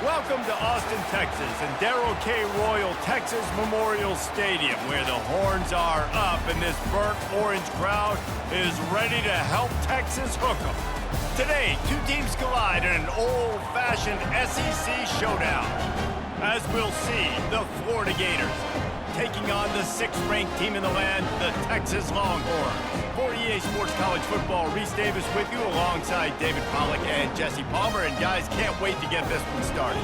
Welcome to Austin, Texas, and Darrell K. Royal Texas Memorial Stadium, where the horns are up and this burnt orange crowd is ready to help Texas hook 'em. Today, two teams collide in an old-fashioned SEC showdown. As we'll see, the Florida Gators taking on the 6th-ranked team in the land, the Texas Longhorns. For EA Sports College Football, Reese Davis with you alongside David Pollack and Jesse Palmer. And guys, can't wait to get this one started.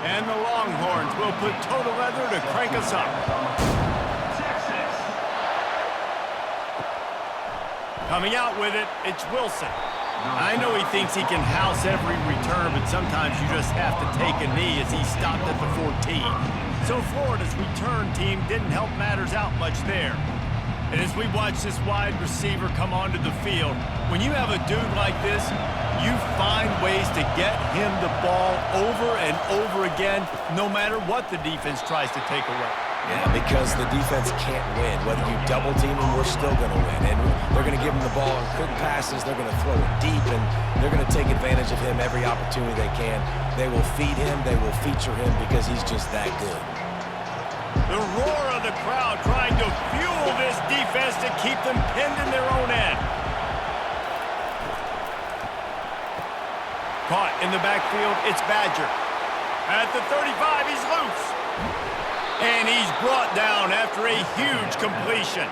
And the Longhorns will put total leather to crank us up. Coming out with it, it's Wilson. I know he thinks he can house every return, but sometimes you just have to take a knee as he stopped at the 14. So Florida's return team didn't help matters out much there. And as we watch this wide receiver come onto the field, when you have a dude like this, you find ways to get him the ball over and over again, no matter what the defense tries to take away. Yeah, because the defense can't win. Whether you double team him, we're still going to win. And they're going to give him the ball in quick passes. They're going to throw it deep, and they're going to take advantage of him every opportunity they can. They will feed him. They will feature him because he's just that good. The roar of the crowd trying to fuel this defense to keep them pinned in their own end. Caught in the backfield, it's Badger. At the 35, he's loose. And he's brought down after a huge completion.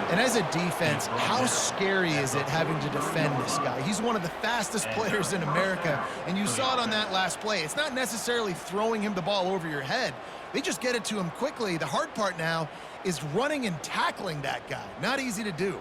And as a defense, how scary is it having to defend this guy? He's one of the fastest players in America, and you saw it on that last play. It's not necessarily throwing him the ball over your head. They just get it to him quickly. The hard part now is running and tackling that guy. Not easy to do.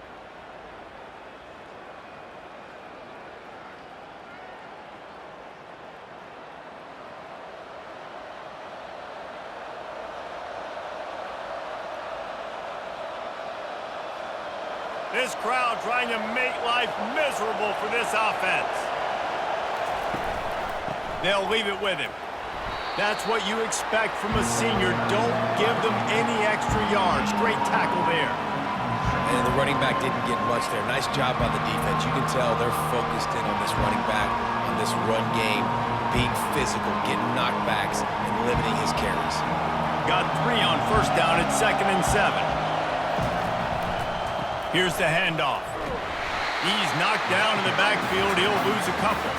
This crowd trying to make life miserable for this offense. They'll leave it with him. That's what you expect from a senior. Don't give them any extra yards. Great tackle there. And the running back didn't get much there. Nice job by the defense. You can tell they're focused in on this running back, on this run game, being physical, getting knockbacks, and limiting his carries. Got 3 on first down at 2nd and 7. Here's the handoff. He's knocked down in the backfield. He'll lose a couple.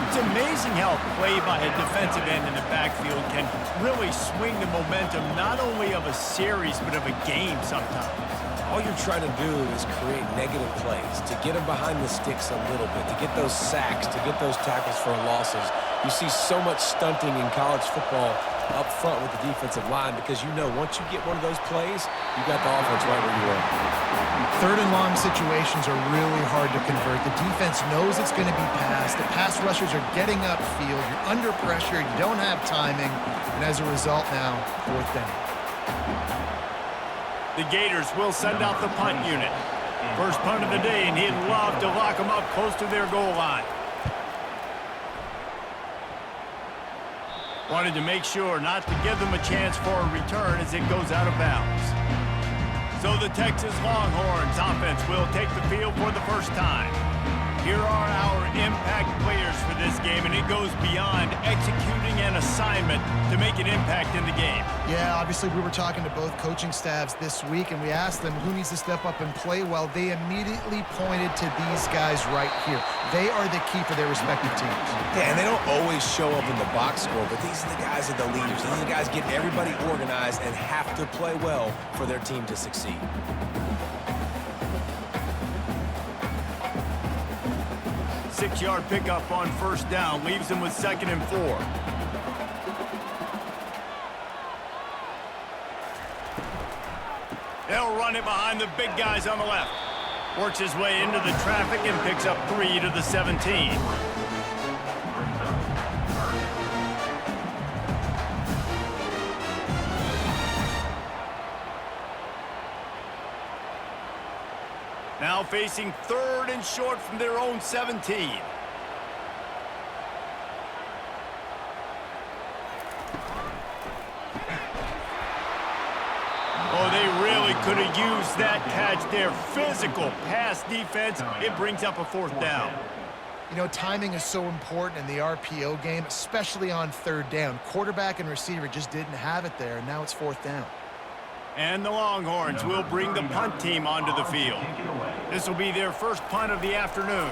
It's amazing how a play by a defensive end in the backfield can really swing the momentum not only of a series but of a game sometimes. All you're trying to do is create negative plays, to get them behind the sticks a little bit, to get those sacks, to get those tackles for losses. You see so much stunting in college football up front with the defensive line because you know once you get one of those plays, you got the offense right where you are. 3rd and long situations are really hard to convert. The defense knows it's going to be passed. The pass rushers are getting upfield. You're under pressure. You don't have timing. And as a result now, 4th down. The Gators will send out the punt unit. First punt of the day, and he'd love to lock them up close to their goal line. Wanted to make sure not to give them a chance for a return as it goes out of bounds. So the Texas Longhorns offense will take the field for the first time. Here are our impact players for this game, and it goes beyond executing an assignment to make an impact in the game. Yeah, obviously we were talking to both coaching staffs this week, and we asked them who needs to step up and play well. They immediately pointed to these guys right here. They are the key for their respective teams. Yeah, and they don't always show up in the box score, but these are the guys that are the leaders. These are the guys getting everybody organized and have to play well for their team to succeed. 6-yard pickup on first down leaves them with 2nd and 4. They'll run it behind the big guys on the left. Works his way into the traffic and picks up 3 to the 17. Now facing 3rd and short from their own 17. could have used that catch there. Physical pass defense. It brings up a 4th down. You know, timing is so important in the RPO game, especially on 3rd down. Quarterback and receiver just didn't have it there, and now it's 4th down. And the Longhorns will bring the punt team onto the field. This will be their first punt of the afternoon.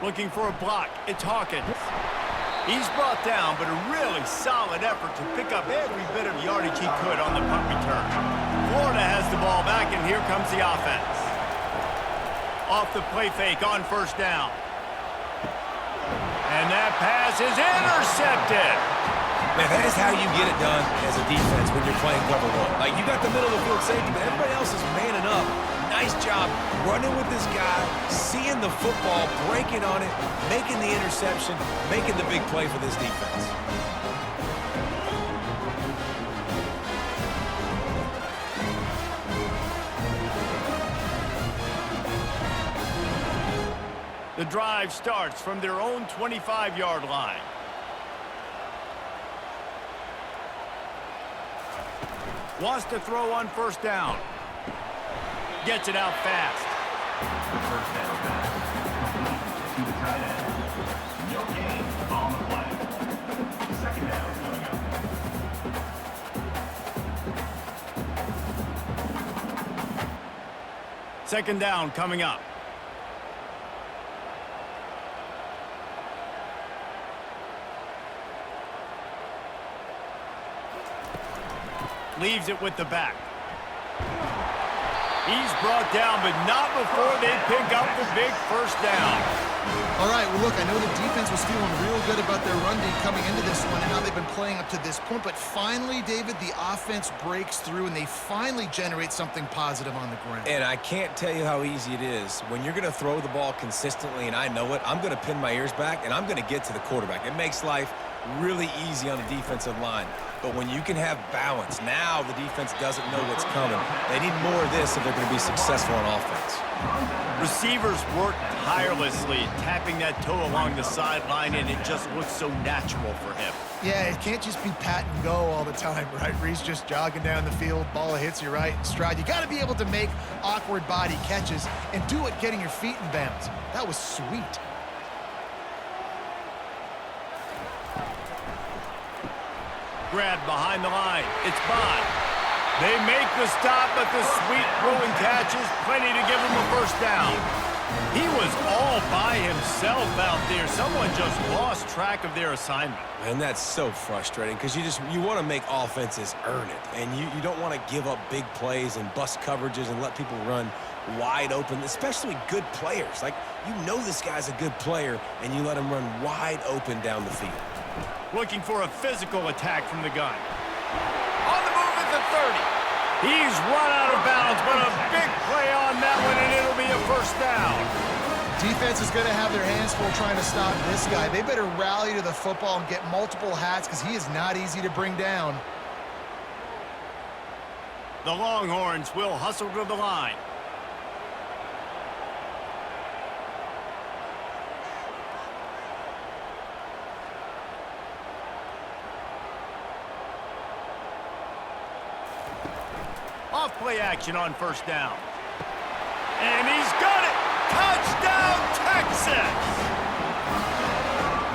Looking for a block. It's Hawkins. He's brought down, but a really solid effort to pick up every bit of yardage he could on the punt return. Florida has the ball back, and here comes the offense. Off the play fake on 1st down. And that pass is intercepted. Man, that is how you get it done as a defense when you're playing cover 1. Like, you got the middle of the field safety, but everybody else is manning up. Nice job running with this guy, seeing the football, breaking on it, making the interception, making the big play for this defense. The drive starts from their own 25-yard line. Wants to throw on 1st down. Gets it out fast. First down pass. To the tight end. No gain on the play. 2nd down coming up. 2nd down coming up. Leaves it with the back. He's brought down, but not before they pick up the big 1st down. All right, well, look, I know the defense was feeling real good about their run D coming into this one and how they've been playing up to this point, but finally, David, the offense breaks through and they finally generate something positive on the ground. And I can't tell you how easy it is. When you're going to throw the ball consistently, and I know it, I'm going to pin my ears back, and I'm going to get to the quarterback. It makes life really easy on the defensive line. But when you can have balance, now the defense doesn't know what's coming. They need more of this if they're going to be successful on offense. Receivers work tirelessly, tapping that toe along the sideline, and it just looks so natural for him. Yeah, it can't just be pat and go all the time, right? Reese just jogging down the field, ball hits you right in stride. You got to be able to make awkward body catches and do it getting your feet in bounds. That was sweet. Grab behind the line. It's Bond. They make the stop, but the sweet throwing catch is plenty to give him a 1st down. He was all by himself out there. Someone just lost track of their assignment. And that's so frustrating because you want to make offenses earn it. And you don't want to give up big plays and bust coverages and let people run wide open, especially good players. Like, you know this guy's a good player, and you let him run wide open down the field. Looking for a physical attack from the gun. On the move at the 30. He's run out of bounds, but a big play on that one, and it'll be a 1st down. Defense is going to have their hands full trying to stop this guy. They better rally to the football and get multiple hats because he is not easy to bring down. The Longhorns will hustle to the line. Off play action on 1st down. And he's got it! Touchdown, Texas!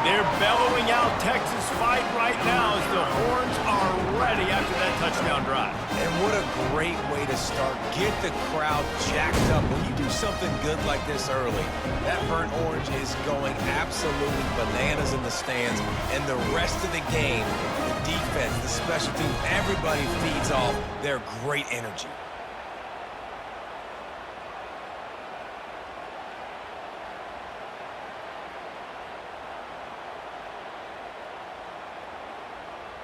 They're bellowing out Texas fight right now as the Horns are ready after that touchdown drive. And what a great way to start. Get the crowd jacked up. When you do something good like this early, that burnt orange is going absolutely bananas in the stands. And the rest of the game, the defense, the special teams, everybody feeds off their great energy.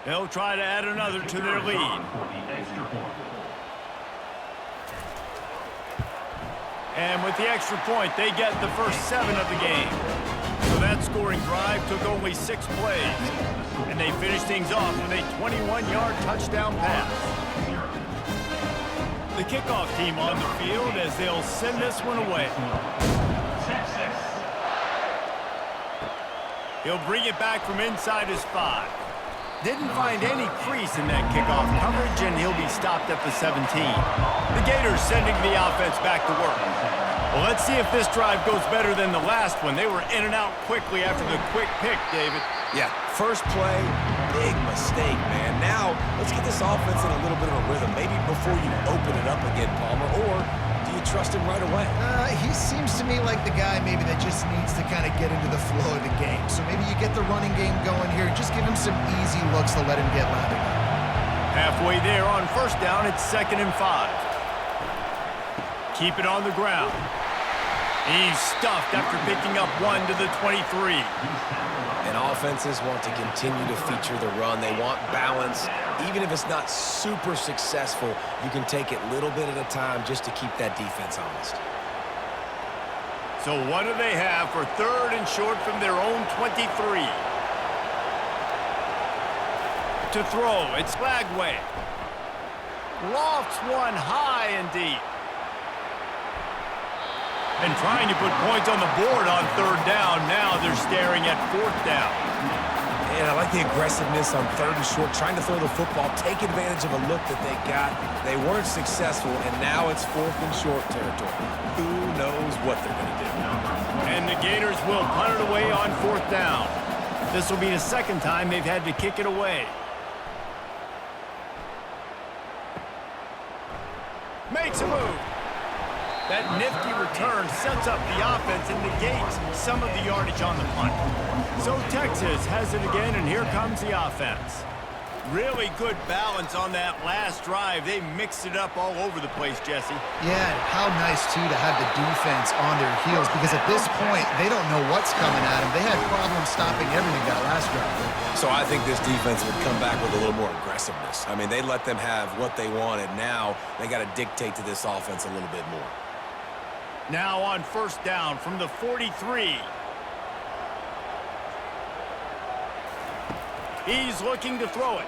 They'll try to add another to their lead. And with the extra point, they get the first 7 of the game. So that scoring drive took only 6 plays. And they finished things off with a 21-yard touchdown pass. The kickoff team on the field as they'll send this one away. He'll bring it back from inside his 5. Didn't find any crease in that kickoff coverage, and he'll be stopped at the 17. The Gators sending the offense back to work. Well, let's see if this drive goes better than the last one. They were in and out quickly after the quick pick, David. Yeah, first play, big mistake, man. Now, let's get this offense in a little bit of a rhythm. Maybe before you open it up again, Palmer, or do you trust him right away? He seems to me like the guy maybe that just needs to kind of get into the flow of the game. So maybe you get the running game going here. Just give him some easy looks to let him get lathered up. Halfway there on first down, it's 2nd and 5. Keep it on the ground. He's stuffed after picking up 1 to the 23. And offenses want to continue to feature the run. They want balance. Even if it's not super successful, you can take it little bit at a time just to keep that defense honest. So what do they have for 3rd and short from their own 23? To throw, it's Flagway. Lofts one high and deep. And trying to put points on the board on 3rd down. Now they're staring at 4th down. And I like the aggressiveness on 3rd and short, trying to throw the football, take advantage of a look that they got. They weren't successful, and now it's 4th and short territory. Who knows what they're going to do? And the Gators will punt it away on 4th down. This will be the 2nd time they've had to kick it away. Makes a move. That nifty return sets up the offense and negates some of the yardage on the punt. So Texas has it again, and here comes the offense. Really good balance on that last drive. They mixed it up all over the place, Jesse. Yeah, how nice, too, to have the defense on their heels, because at this point, they don't know what's coming at them. They had problems stopping everything that last drive. So I think this defense would come back with a little more aggressiveness. I mean, they let them have what they wanted. Now they got to dictate to this offense a little bit more. Now on 1st down from the 43. He's looking to throw it.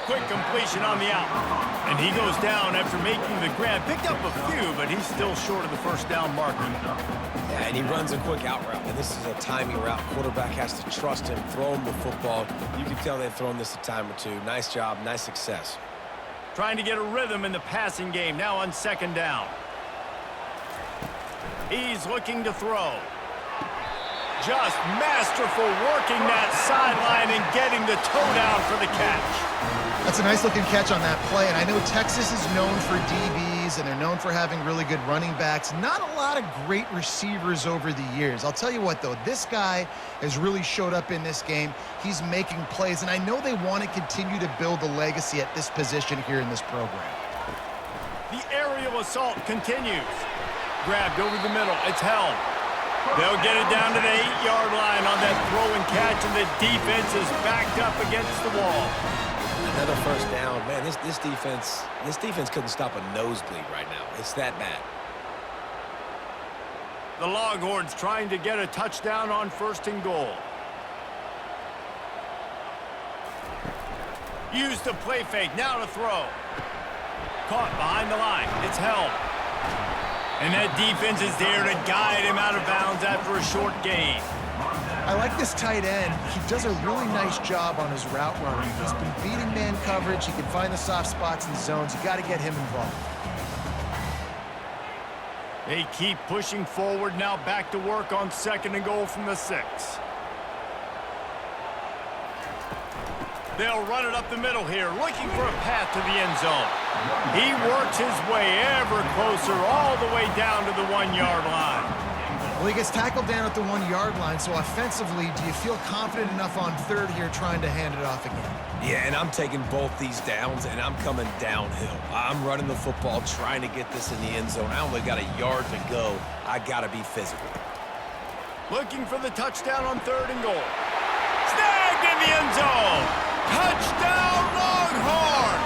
Quick completion on the out. And he goes down after making the grab. Picked up a few, but he's still short of the 1st down marker. Yeah, and he runs a quick out route. And this is a timing route. Quarterback has to trust him, throw him the football. You can tell they've thrown this a time or two. Nice job, nice success. Trying to get a rhythm in the passing game. Now on 2nd down. He's looking to throw. Just masterful working that sideline and getting the toe down for the catch. That's a nice-looking catch on that play, and I know Texas is known for DBs, and they're known for having really good running backs. Not a lot of great receivers over the years. I'll tell you what, though, this guy has really showed up in this game. He's making plays, and I know they want to continue to build a legacy at this position here in this program. The aerial assault continues. Grabbed over the middle. It's held. They'll get it down to the 8-yard line on that throw and catch, and the defense is backed up against the wall. Another 1st down. Man, this defense couldn't stop a nosebleed right now. It's that bad. The Longhorns trying to get a touchdown on 1st and goal. Use the play fake. Now to throw. Caught behind the line. It's held. And that defense is there to guide him out of bounds after a short gain. I like this tight end. He does a really nice job on his route running. He's been beating man coverage. He can find the soft spots and zones. You got to get him involved. They keep pushing forward. Now back to work on 2nd and goal from the 6. They'll run it up the middle here, looking for a path to the end zone. He works his way ever closer all the way down to the 1-yard line. Well, he gets tackled down at the 1-yard line, so offensively, do you feel confident enough on 3rd here trying to hand it off again? Yeah, and I'm taking both these downs, and I'm coming downhill. I'm running the football, trying to get this in the end zone. I only got a yard to go. I got to be physical. Looking for the touchdown on 3rd and goal. Snagged in the end zone. Touchdown, Longhorns!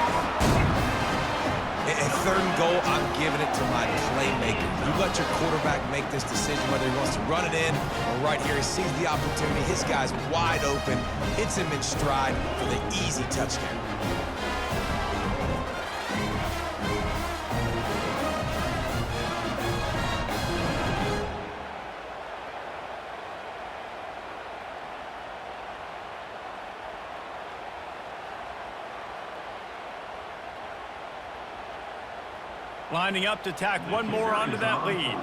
At 3rd and goal, I'm giving it to my playmaker. You let your quarterback make this decision whether he wants to run it in or right here. He sees the opportunity. His guy's wide open. Hits him in stride for the easy touchdown. Lining up to tack one more onto that lead.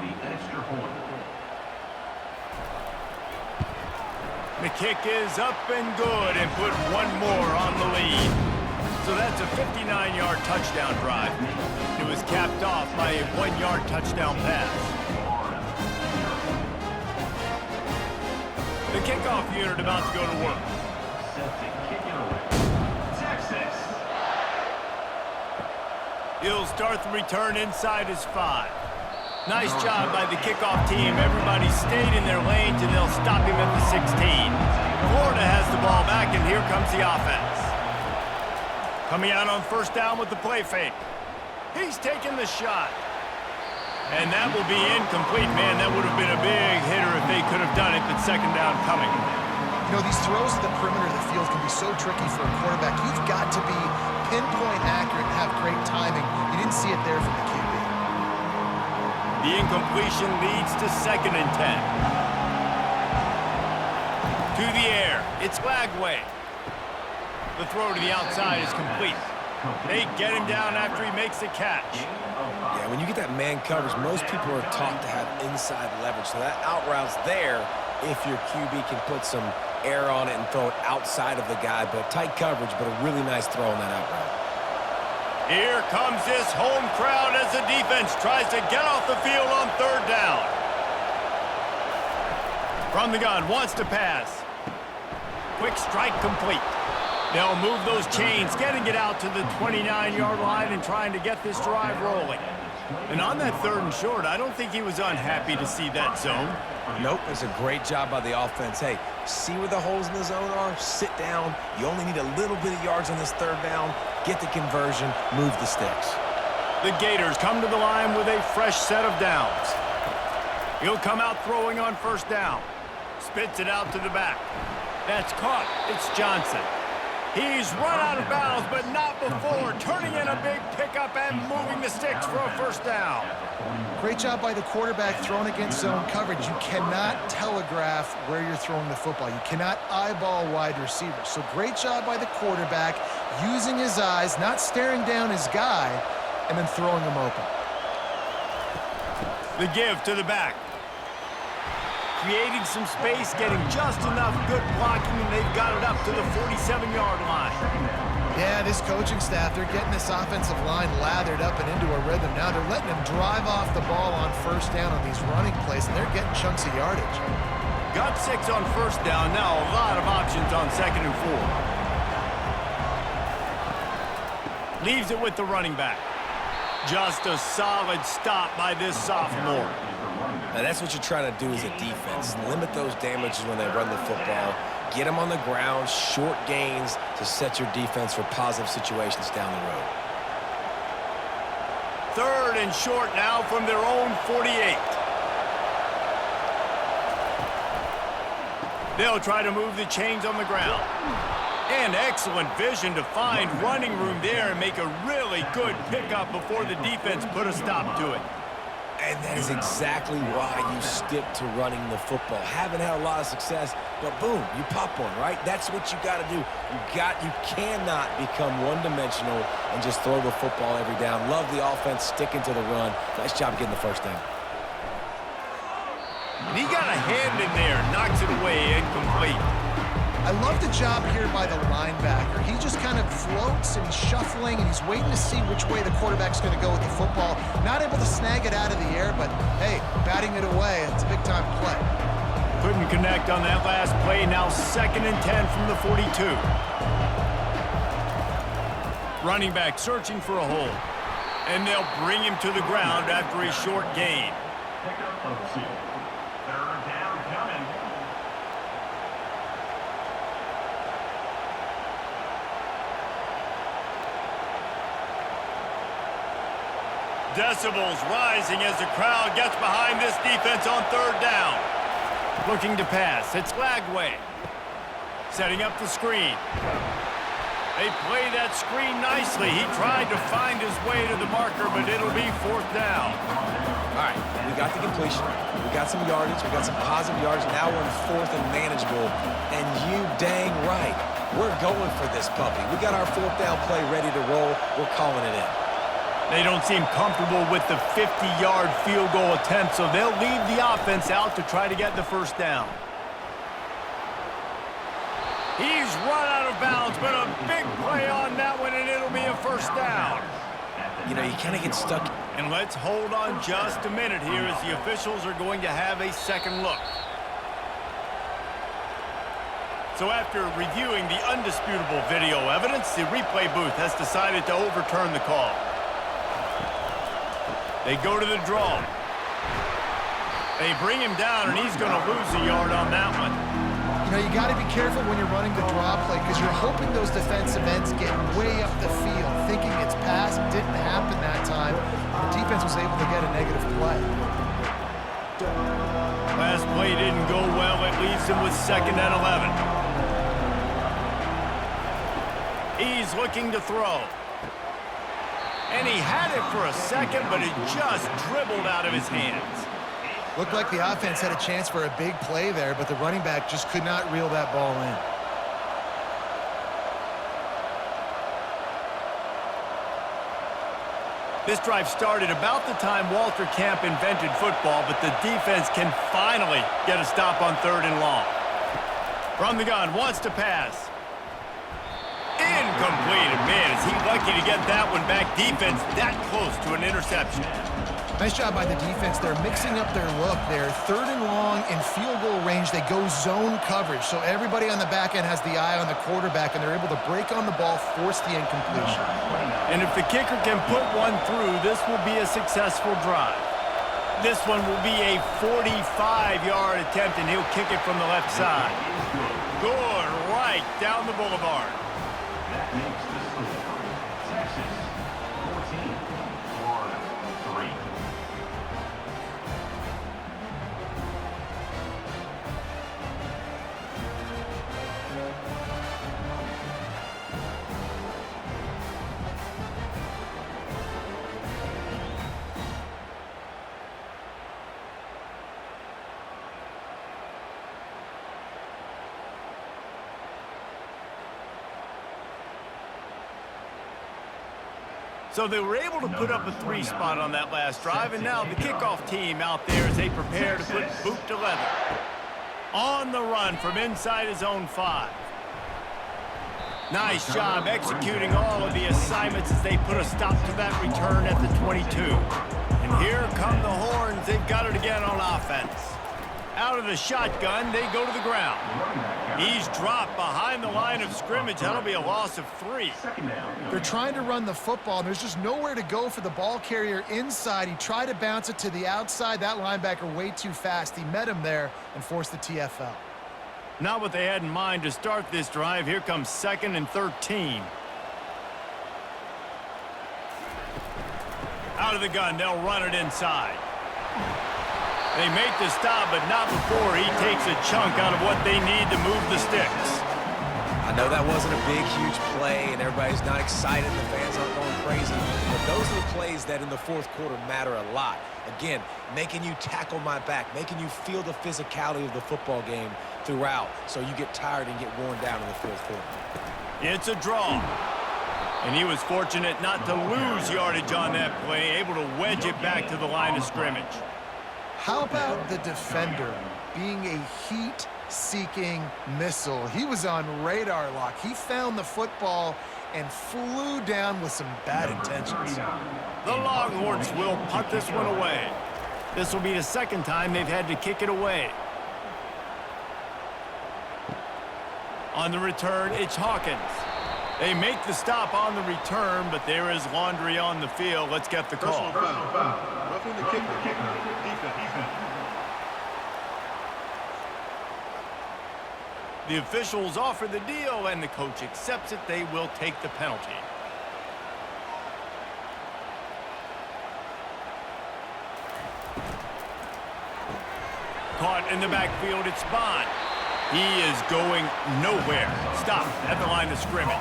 The kick is up and good and put one more on the lead. So that's a 59-yard touchdown drive. It was capped off by a 1-yard touchdown pass. The kickoff unit about to go to work. Texas. He'll start the return inside his 5. Nice job by the kickoff team. Everybody stayed in their lanes, and they'll stop him at the 16. Florida has the ball back, and here comes the offense. Coming out on first down with the play fake. He's taking the shot. And that will be incomplete. Man, that would have been a big hitter if they could have done it, but second down coming. You know, these throws at the perimeter of the field can be so tricky for a quarterback. You've got to be pinpoint accurate and have great timing. You didn't see it there from the QB. The incompletion leads to 2nd and 10. To the air. It's Lagway. The throw to the outside is complete. They get him down after he makes the catch. Yeah, when you get that man coverage, most people are taught to have inside leverage. So that out route's there if your QB can put some air on it and throw it outside of the guy. But tight coverage, but a really nice throw on that out route. Here comes this home crowd as the defense tries to get off the field on 3rd down. From the gun, wants to pass. Quick strike complete. They'll move those chains, getting it out to the 29-yard line and trying to get this drive rolling. And on that 3rd and short, I don't think he was unhappy to see that zone. Nope, it's a great job by the offense. Hey, see where the holes in the zone are? Sit down. You only need a little bit of yards on this 3rd down. Get the conversion, move the sticks. The Gators come to the line with a fresh set of downs. He'll come out throwing on first down. Spits it out to the back. That's caught. It's Johnson. He's run out of bounds, but not before turning in a big pickup and moving the sticks for a first down. Great job by the quarterback throwing against zone coverage. You cannot telegraph where you're throwing the football. You cannot eyeball wide receivers. So great job by the quarterback using his eyes, not staring down his guy, and then throwing him open. The give to the back. Creating some space, getting just enough good blocking, and they've got it up to the 47-yard line. Yeah, this coaching staff, they're getting this offensive line lathered up and into a rhythm now. They're letting them drive off the ball on first down on these running plays, and they're getting chunks of yardage. Got 6 on first down, now a lot of options on 2nd and 4. Leaves it with the running back. Just a solid stop by this sophomore. Now that's what you're trying to do as a defense. Limit those damages when they run the football. Get them on the ground, short gains to set your defense for positive situations down the road. 3rd and short now from their own 48. They'll try to move the chains on the ground. And excellent vision to find running room there and make a really good pickup before the defense put a stop to it. And that is exactly why you stick to running the football. Haven't had a lot of success, but boom, you pop one, right? That's what you got to do. You cannot become one-dimensional and just throw the football every down. Love the offense sticking to the run. Nice job getting the first down. And he got a hand in there, knocks it away, incomplete. I love the job here by the linebacker. He just kind of floats and he's shuffling and he's waiting to see which way the quarterback's going to go with the football. Not able to snag it out of the air, but hey, batting it away, it's a big-time play. Couldn't connect on that last play. Now 2nd and 10 from the 42. Running back searching for a hole. And they'll bring him to the ground after a short gain. Pickup of 2. 3rd down coming. Decibels rising as the crowd gets behind this defense on 3rd down. Looking to pass. It's Lagway. Setting up the screen. They play that screen nicely. He tried to find his way to the marker, but it'll be 4th down. All right, we got the completion. We got some yardage. We got some positive yardage. Now we're in 4th and manageable. And you dang right, we're going for this puppy. We got our 4th down play ready to roll. We're calling it in. They don't seem comfortable with the 50-yard field goal attempt, so they'll leave the offense out to try to get the first down. He's run out of bounds, but a big play on that one, and it'll be a first down. You know, you kind of get stuck. And let's hold on just a minute here as the officials are going to have a second look. So after reviewing the undisputable video evidence, the replay booth has decided to overturn the call. They go to the draw. They bring him down, and he's going to lose a yard on that one. You know, you got to be careful when you're running the draw play because you're hoping those defensive ends get way up the field, thinking it's pass. It didn't happen that time. The defense was able to get a negative play. Last play didn't go well. It leaves him with 2nd and 11. He's looking to throw. And he had it for a second, but it just dribbled out of his hands. Looked like the offense had a chance for a big play there, but the running back just could not reel that ball in. This drive started about the time Walter Camp invented football, but the defense can finally get a stop on 3rd and long. From the gun, wants to pass. Incomplete. And man, is he lucky to get that one back. Defense that close to an interception. Nice job by the defense. They're mixing up their look there. 3rd and long in field goal range. They go zone coverage. So everybody on the back end has the eye on the quarterback, and they're able to break on the ball, force the incompletion. And if the kicker can put one through, this will be a successful drive. This one will be a 45-yard attempt, and he'll kick it from the left side. Good, right down the boulevard. That makes the score. Texas 14, Florida 3. So they were able to put up a 3 spot on that last drive, and now the kickoff team out there as they prepare to put boot to leather. On the run from inside his own 5. Nice job executing all of the assignments as they put a stop to that return at the 22. And here come the Horns. They've got it again on offense. Out of the shotgun, they go to the ground. He's dropped behind the line of scrimmage. That'll be a loss of 3. They're trying to run the football, and there's just nowhere to go for the ball carrier inside. He tried to bounce it to the outside. That linebacker way too fast. He met him there and forced the TFL. Not what they had in mind to start this drive. Here comes 2nd and 13. Out of the gun, they'll run it inside. They make the stop, but not before he takes a chunk out of what they need to move the sticks. I know that wasn't a big, huge play, and everybody's not excited. The fans aren't going crazy. But those are the plays that in the 4th quarter matter a lot. Again, making you tackle my back, making you feel the physicality of the football game throughout so you get tired and get worn down in the 4th quarter. It's a draw. And he was fortunate not to lose yardage on that play, able to wedge it back to the line of scrimmage. How about the defender being a heat-seeking missile? He was on radar lock. He found the football and flew down with some bad intentions. The Longhorns will punt this one away. This will be the 2nd time they've had to kick it away. On the return, it's Hawkins. They make the stop on the return, but there is laundry on the field. Let's get the call. Roughing the kicker. Defense. The officials offer the deal, and the coach accepts it. They will take the penalty. Caught in the backfield, it's Bond. He is going nowhere. Stop at the line of scrimmage.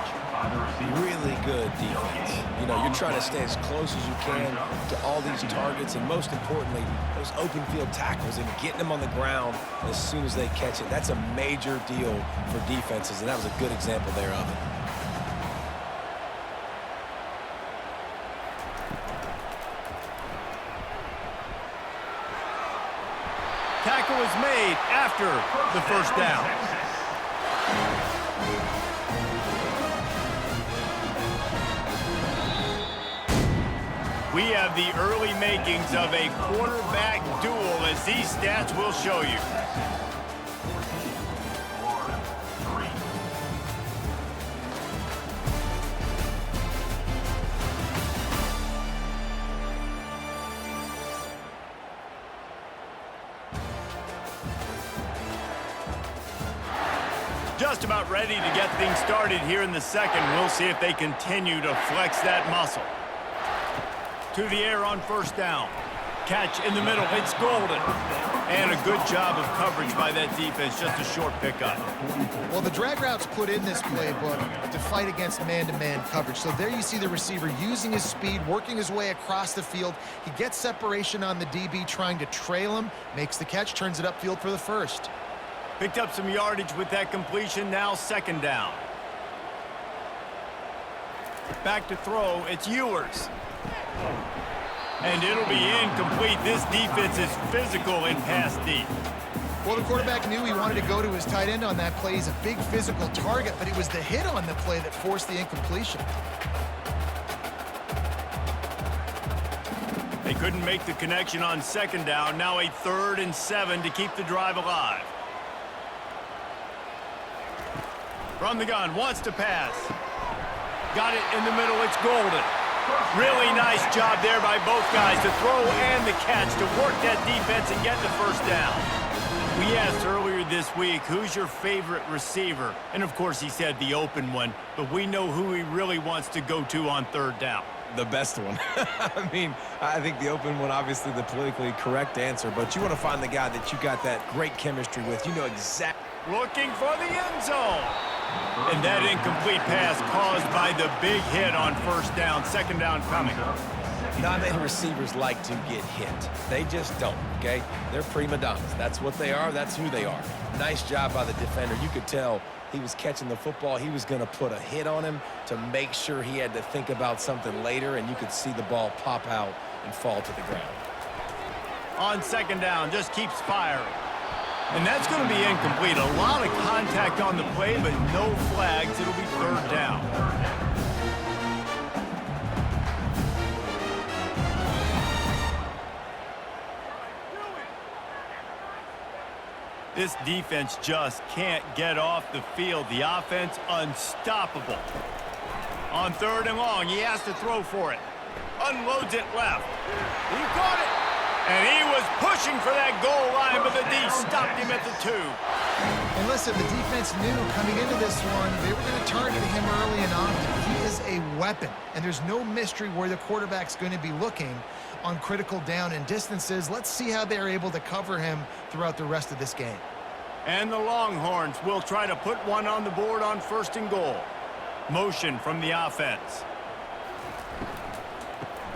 Really good defense. You know, you're trying to stay as close as you can to all these targets, and most importantly, those open field tackles and getting them on the ground as soon as they catch it. That's a major deal for defenses, and that was a good example there of it. tackle is made after the first down. We have the early makings of a quarterback duel, as these stats will show you. Just about ready to get things started here in the second. We'll see if they continue to flex that muscle. To the air on first down. Catch in the middle. It's golden. And a good job of coverage by that defense. Just a short pickup. Well, the drag routes put in this playbook to fight against man-to-man coverage. So there you see the receiver using his speed, working his way across the field. He gets separation on the DB, trying to trail him, makes the catch, turns it upfield for the first. Picked up some yardage with that completion. Now second down. Back to throw. It's Ewers. And it'll be incomplete. This defense is physical in pass deep. Well, the quarterback knew he wanted to go to his tight end on that play. He's a big physical target, but it was the hit on the play that forced the incompletion. They couldn't make the connection on second down. Now a 3rd and 7 to keep the drive alive. From the gun, wants to pass. Got it in the middle. It's golden. Really nice job there by both guys to throw and the catch to work that defense and get the first down. We asked earlier this week, who's your favorite receiver? And, of course, he said the open one, but we know who he really wants to go to on third down. The best one. I mean, I think the open one, obviously the politically correct answer, but you want to find the guy that you got that great chemistry with. You know exactly. Looking for the end zone. And that incomplete pass caused by the big hit on first down. Second down coming. Not many receivers like to get hit. They just don't, okay? They're prima donnas. That's what they are. That's who they are. Nice job by the defender. You could tell he was catching the football. He was going to put a hit on him to make sure he had to think about something later, and you could see the ball pop out and fall to the ground. On second down, just keeps firing. And that's going to be incomplete. A lot of contact on the play, but no flags. It'll be third down. This defense just can't get off the field. The offense unstoppable. On third and long, he has to throw for it. Unloads it left. He caught it. And he was pushing for that goal line, but the D stopped him at the 2. And listen, the defense knew coming into this one, they were going to target him early and often. He is a weapon, and there's no mystery where the quarterback's going to be looking on critical down and distances. Let's see how they're able to cover him throughout the rest of this game. And the Longhorns will try to put one on the board on first and goal. Motion from the offense.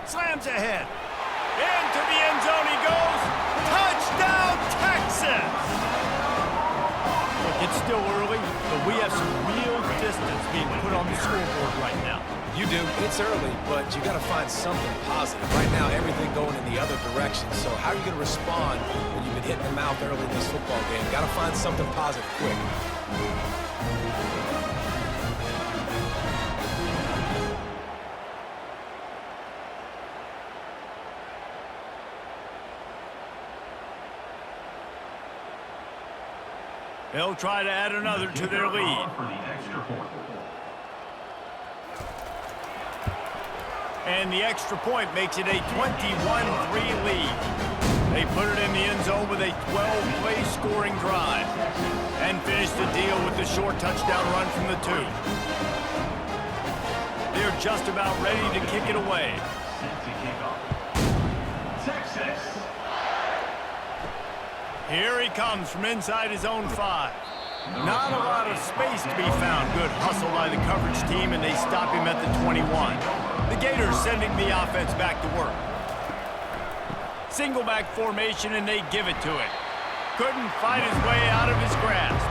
Slams ahead. Into the end zone he goes. Touchdown, Texas! Look, it's still early, but we have some real distance being put on the scoreboard right now. You do. It's early, but you got to find something positive. Right now, everything going in the other direction. So how are you going to respond when you've been hitting the mouth early in this football game? Got to find something positive quick. They'll try to add another to their lead. And the extra point makes it a 21-3 lead. They put it in the end zone with a 12-play scoring drive and finish the deal with the short touchdown run from the 2. They're just about ready to kick it away. Texas. Here he comes from inside his own 5. Not a lot of space to be found. Good hustle by the coverage team, and they stop him at the 21. The Gators sending the offense back to work. Single back formation, and they give it to him. Couldn't fight his way out of his grasp.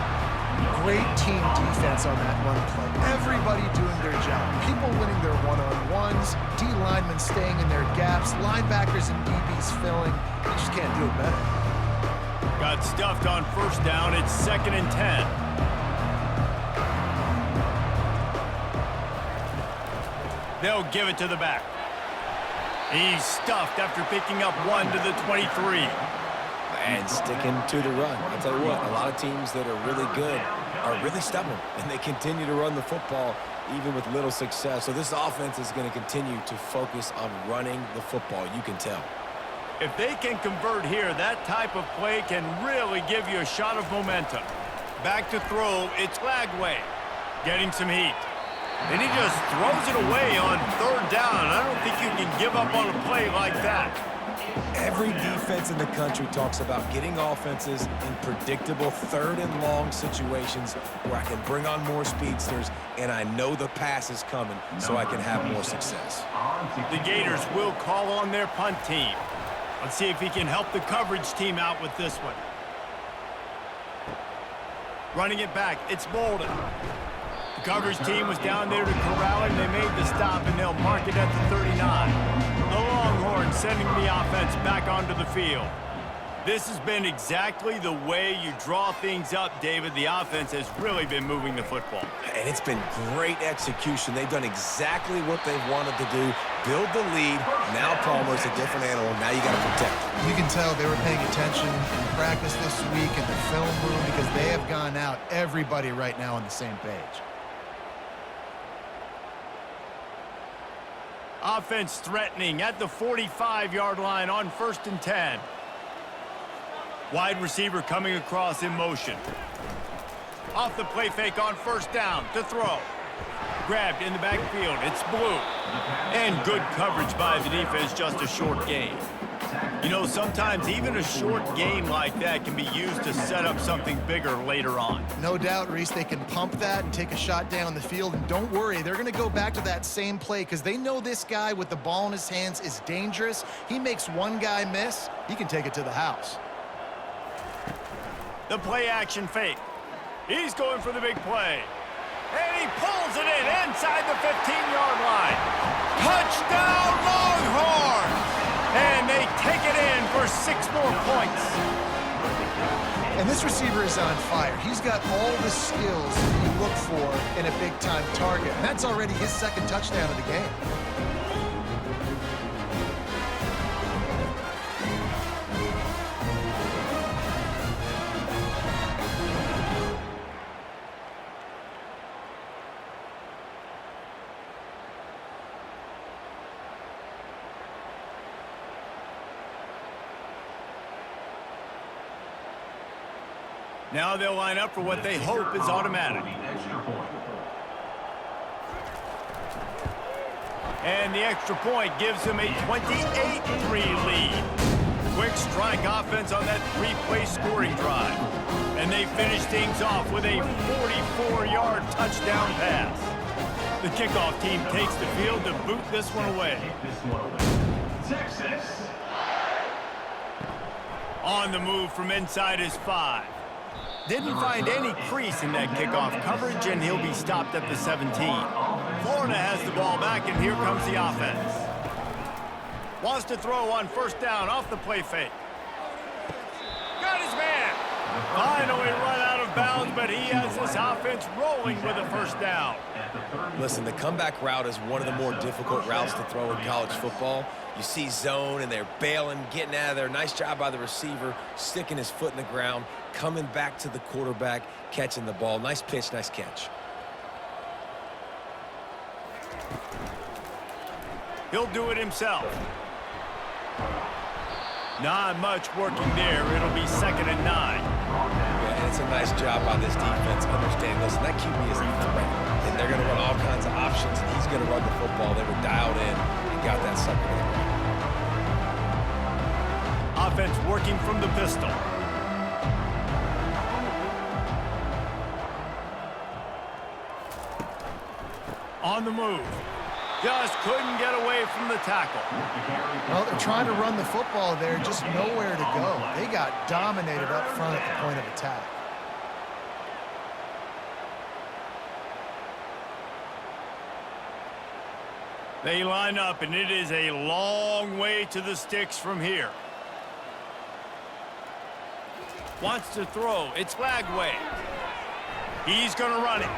Great team defense on that run play. Everybody doing their job. People winning their one-on-ones, D linemen staying in their gaps, linebackers and DBs filling. You just can't do it better. Got stuffed on first down. It's 2nd and 10. They'll give it to the back. He's stuffed after picking up 1 to the 23. And sticking to the run. I'll tell you what, a lot of teams that are really good are really stubborn, and they continue to run the football even with little success. So this offense is going to continue to focus on running the football, you can tell. If they can convert here, that type of play can really give you a shot of momentum. Back to throw, it's Lagway. Getting some heat. And he just throws it away on 3rd down. I don't think you can give up on a play like that. Every defense in the country talks about getting offenses in predictable 3rd and long situations where I can bring on more speedsters and I know the pass is coming so I can have more success. The Gators will call on their punt team. Let's see if he can help the coverage team out with this one. Running it back, it's Bolden. The coverage team was down there to corral him. They made the stop, and they'll mark it at the 39. The Longhorns sending the offense back onto the field. This has been exactly the way you draw things up, David. The offense has really been moving the football. And it's been great execution. They've done exactly what they've wanted to do. Build the lead. Now Palmer's a different animal. Now you got to protect him. You can tell they were paying attention in practice this week in the film room because they have gone out, everybody right now on the same page. Offense threatening at the 45-yard line on 1st and 10. Wide receiver coming across in motion. Off the play fake on 1st down to throw. Grabbed in the backfield. It's Blue. And good coverage by the defense, just a short gain. You know, sometimes even a short gain like that can be used to set up something bigger later on. No doubt, Reese, they can pump that and take a shot down the field. And don't worry, they're going to go back to that same play because they know this guy with the ball in his hands is dangerous. He makes one guy miss, he can take it to the house. The play action fake. He's going for the big play. And he pulls it in inside the 15-yard line. Touchdown Longhorns! And they take it in for 6 more points. And this receiver is on fire. He's got all the skills you look for in a big-time target. And that's already his 2nd touchdown of the game. Now they'll line up for what they hope is automatic. And the extra point gives them a 28-3 lead. Quick strike offense on that 3-play scoring drive. And they finish things off with a 44-yard touchdown pass. The kickoff team takes the field to boot this one away. Texas. On the move from inside his 5. Didn't find any crease in that kickoff coverage, and he'll be stopped at the 17. Florida has the ball back, and here comes the offense. Wants to throw on 1st down off the play fake. Got his man. Finally run out of bounds, but he has this offense rolling with a 1st down. Listen, the comeback route is one of the more difficult routes to throw in college football. You see zone, and they're bailing, getting out of there. Nice job by the receiver, sticking his foot in the ground, coming back to the quarterback, catching the ball. Nice pitch, nice catch. He'll do it himself. Not much working there. It'll be 2nd and 9. Yeah, and it's a nice job by this defense understanding, listen, that QB is a threat. And they're going to run all kinds of options, and he's going to run the football. They were dialed in and got that sucker in the ground. Offense working from the pistol. On the move. Just couldn't get away from the tackle. Well, they're trying to run the football there, just nowhere to go. They got dominated up front at the point of attack. They line up, and it is a long way to the sticks from here. wants to throw. It's Lagway. He's going to run it.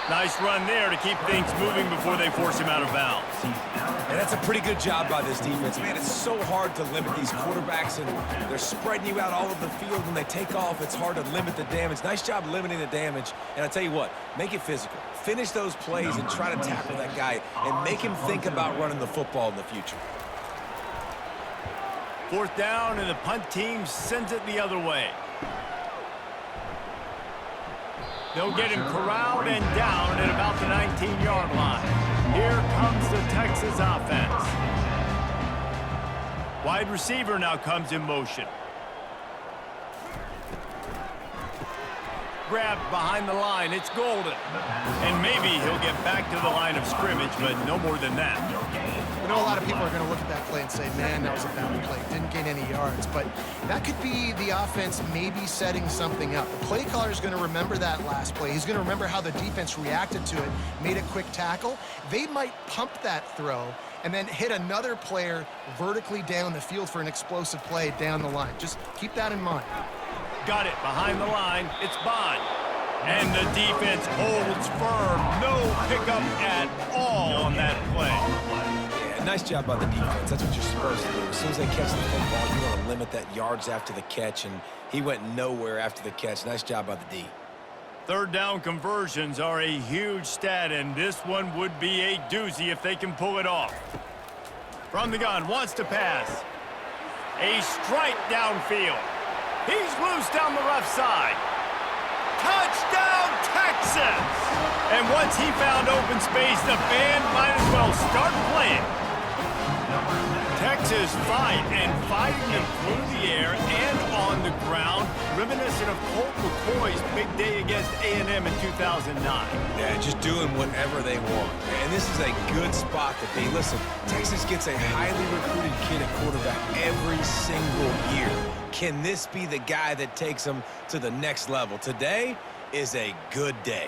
Nice run there to keep things moving before they force him out of bounds. And that's a pretty good job by this defense. Man, it's so hard to limit these quarterbacks, and they're spreading you out all over the field. When they take off, it's hard to limit the damage. Nice job limiting the damage. And I tell you what, make it physical. Finish those plays and try to tackle that guy and make him think about running the football in the future. Fourth down, and the punt team sends it the other way. They'll get him corralled and down at about the 19-yard line. Here comes the Texas offense. Wide receiver now comes in motion. Grabbed behind the line. It's Golden. And maybe he'll get back to the line of scrimmage, but no more than that. I know a lot of people are going to look at that play and say, man, that was a bad play. Didn't gain any yards. But that could be the offense maybe setting something up. The play caller is going to remember that last play. He's going to remember how the defense reacted to it, made a quick tackle. They might pump that throw and then hit another player vertically down the field for an explosive play down the line. Just keep that in mind. Got it behind the line. It's Bond. And the defense holds firm. No pickup at all on that play. Yeah, nice job by the defense. That's what you're supposed to do. As soon as they catch the football, you want to limit that yards after the catch, and he went nowhere after the catch. Nice job by the D. Third down conversions are a huge stat, and this one would be a doozy if they can pull it off. From the gun, wants to pass. A strike downfield. He's loose down the left side. Touchdown, Texas! And once he found open space, the band might as well start playing. Texas fighting them through the air and on the ground, reminiscent of Colt McCoy's big day against A&M in 2009. Yeah, just doing whatever they want. And this is a good spot to be. Listen, Texas gets a highly recruited kid at quarterback every single year. Can this be the guy that takes them to the next level? Today is a good day.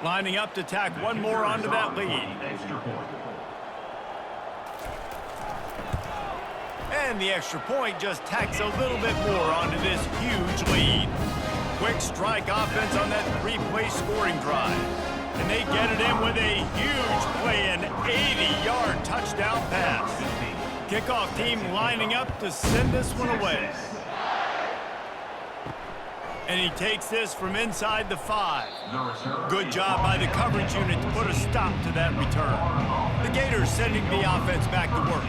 Lining up to tack one more onto that lead. And the extra point just tacks a little bit more onto this huge lead. Quick strike offense on that three-play scoring drive. And they get it in with a huge play, an 80-yard touchdown pass. Kickoff team lining up to send this one away. And he takes this from inside the 5. Good job by the coverage unit to put a stop to that return. The Gators sending the offense back to work.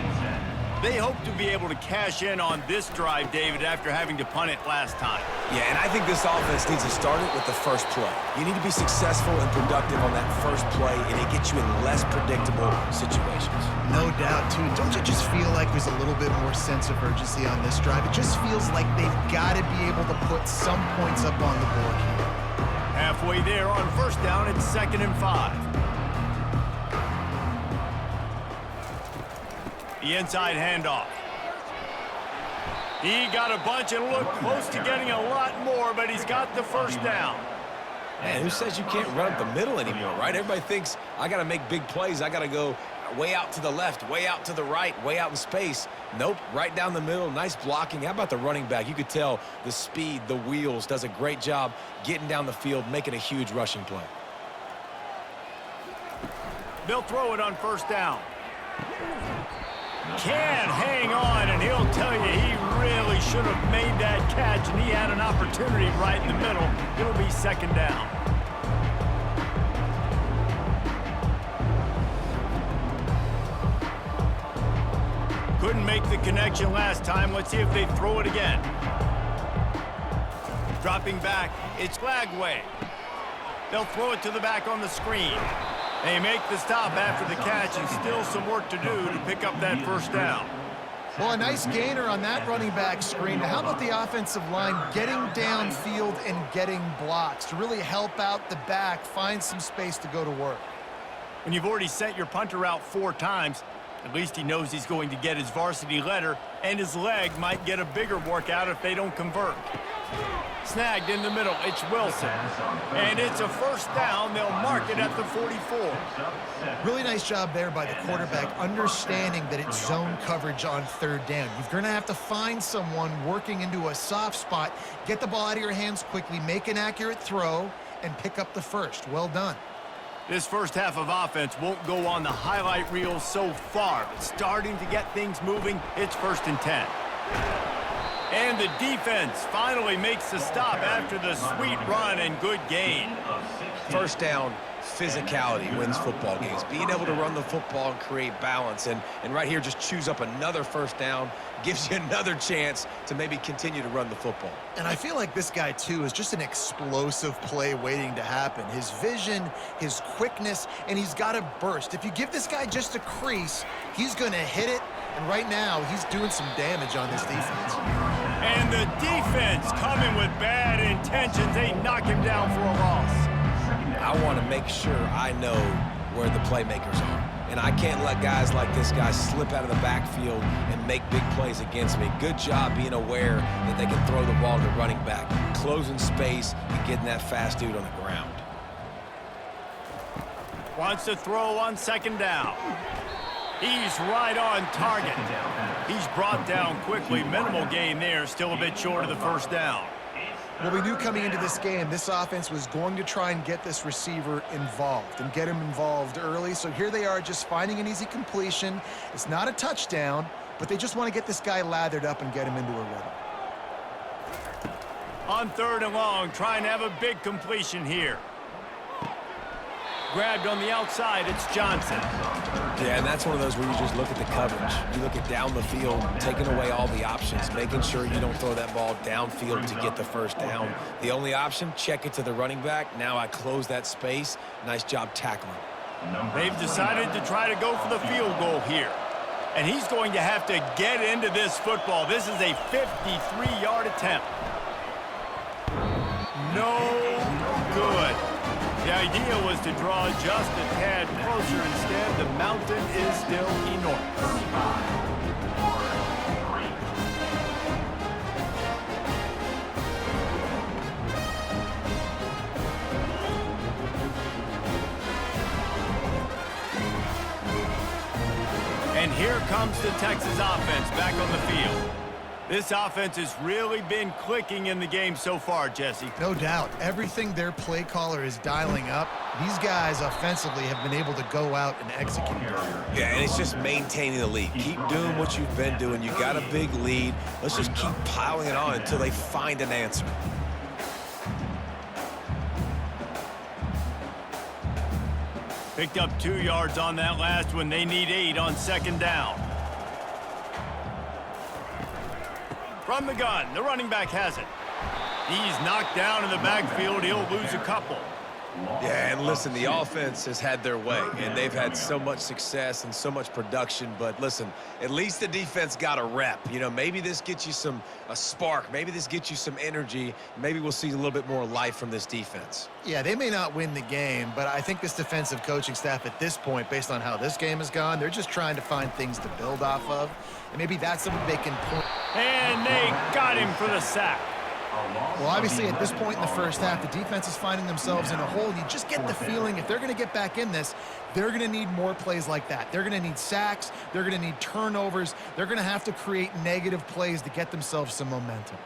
They hope to be able to cash in on this drive, David, after having to punt it last time. Yeah, and I think this offense needs to start it with the first play. You need to be successful and productive on that first play, and it gets you in less predictable situations. No doubt, too. Don't you just feel like there's a little bit more sense of urgency on this drive? It just feels like they've got to be able to put some points up on the board here. Halfway there on first down, it's 2nd and 5. The inside handoff. He got a bunch and looked close to getting a lot more, but he's got the first down. Man, who says you can't run up the middle anymore, right? Everybody thinks I got to make big plays. I got to go way out to the left, way out to the right, way out in space. Nope, right down the middle. Nice blocking. How about the running back? You could tell the speed, the wheels, does a great job getting down the field, making a huge rushing play. They'll throw it on first down. Can't hang on, and he'll tell you he really should have made that catch, and he had an opportunity right in the middle. It'll be 2nd down. Couldn't make the connection last time. Let's see if they throw it again. Dropping back, it's Lagway. They'll throw it to the back on the screen. They make the stop after the catch, and still some work to do to pick up that first down. Well, a nice gainer on that running back screen. How about the offensive line getting downfield and getting blocks to really help out the back, find some space to go to work? When you've already sent your punter out 4 times, at least he knows he's going to get his varsity letter, and his leg might get a bigger workout if they don't convert. Snagged in the middle, it's Wilson. And it's a first down. They'll mark it at the 44. Really nice job there by the quarterback, understanding that it's zone coverage on third down. You're going to have to find someone working into a soft spot, get the ball out of your hands quickly, make an accurate throw, and pick up the first. Well done. This first half of offense won't go on the highlight reel so far, but starting to get things moving, it's 1st and 10. And the defense finally makes the stop after the sweet run and good gain. First down, physicality wins football games. Being able to run the football and create balance. And right here, just choose up another first down, gives you another chance to maybe continue to run the football. And I feel like this guy, too, is just an explosive play waiting to happen. His vision, his quickness, and he's got a burst. If you give this guy just a crease, he's going to hit it. And right now, he's doing some damage on this defense. And the defense coming with bad intentions. They knock him down for a loss. I want to make sure I know where the playmakers are. And I can't let guys like this guy slip out of the backfield and make big plays against me. Good job being aware that they can throw the ball to the running back, closing space and getting that fast dude on the ground. Wants to throw on 2nd down. He's right on target. He's brought down quickly. Minimal gain there. Still a bit short of the first down. Well, we knew coming into this game, this offense was going to try and get this receiver involved and get him involved early. So here they are just finding an easy completion. It's not a touchdown, but they just want to get this guy lathered up and get him into a rhythm. On 3rd and long, trying to have a big completion here. Grabbed on the outside, it's Johnson. Yeah, and that's one of those where you just look at the coverage. You look at down the field, taking away all the options, making sure you don't throw that ball downfield to get the first down. The only option, check it to the running back. Now I close that space. Nice job tackling. They've decided to try to go for the field goal here. And he's going to have to get into this football. This is a 53-yard attempt. No good. The idea was to draw just a tad closer. Instead, the mountain is still enormous. And here comes the Texas offense back on the field. This offense has really been clicking in the game so far, Jesse. No doubt. Everything their play caller is dialing up, these guys offensively have been able to go out and execute. Yeah, and it's just maintaining the lead. Keep doing what you've been doing. You got a big lead. Let's just keep piling it on until they find an answer. Picked up 2 yards on that last one. They need 8 on 2nd down. From the gun, the running back has it. He's knocked down in the backfield. He'll lose a couple. Yeah, and listen, the offense has had their way, and they've had so much success and so much production. But listen, at least the defense got a rep. You know, maybe this gets you a spark. Maybe this gets you some energy. Maybe we'll see a little bit more life from this defense. Yeah, they may not win the game, but I think this defensive coaching staff at this point, based on how this game has gone, they're just trying to find things to build off of. And maybe that's something they can point. And they got him for the sack. Well, obviously, at this point in the first half, the defense is finding themselves in a hole. You just get the feeling if they're going to get back in this, they're going to need more plays like that. They're going to need sacks. They're going to need turnovers. They're going to have to create negative plays to get themselves some momentum.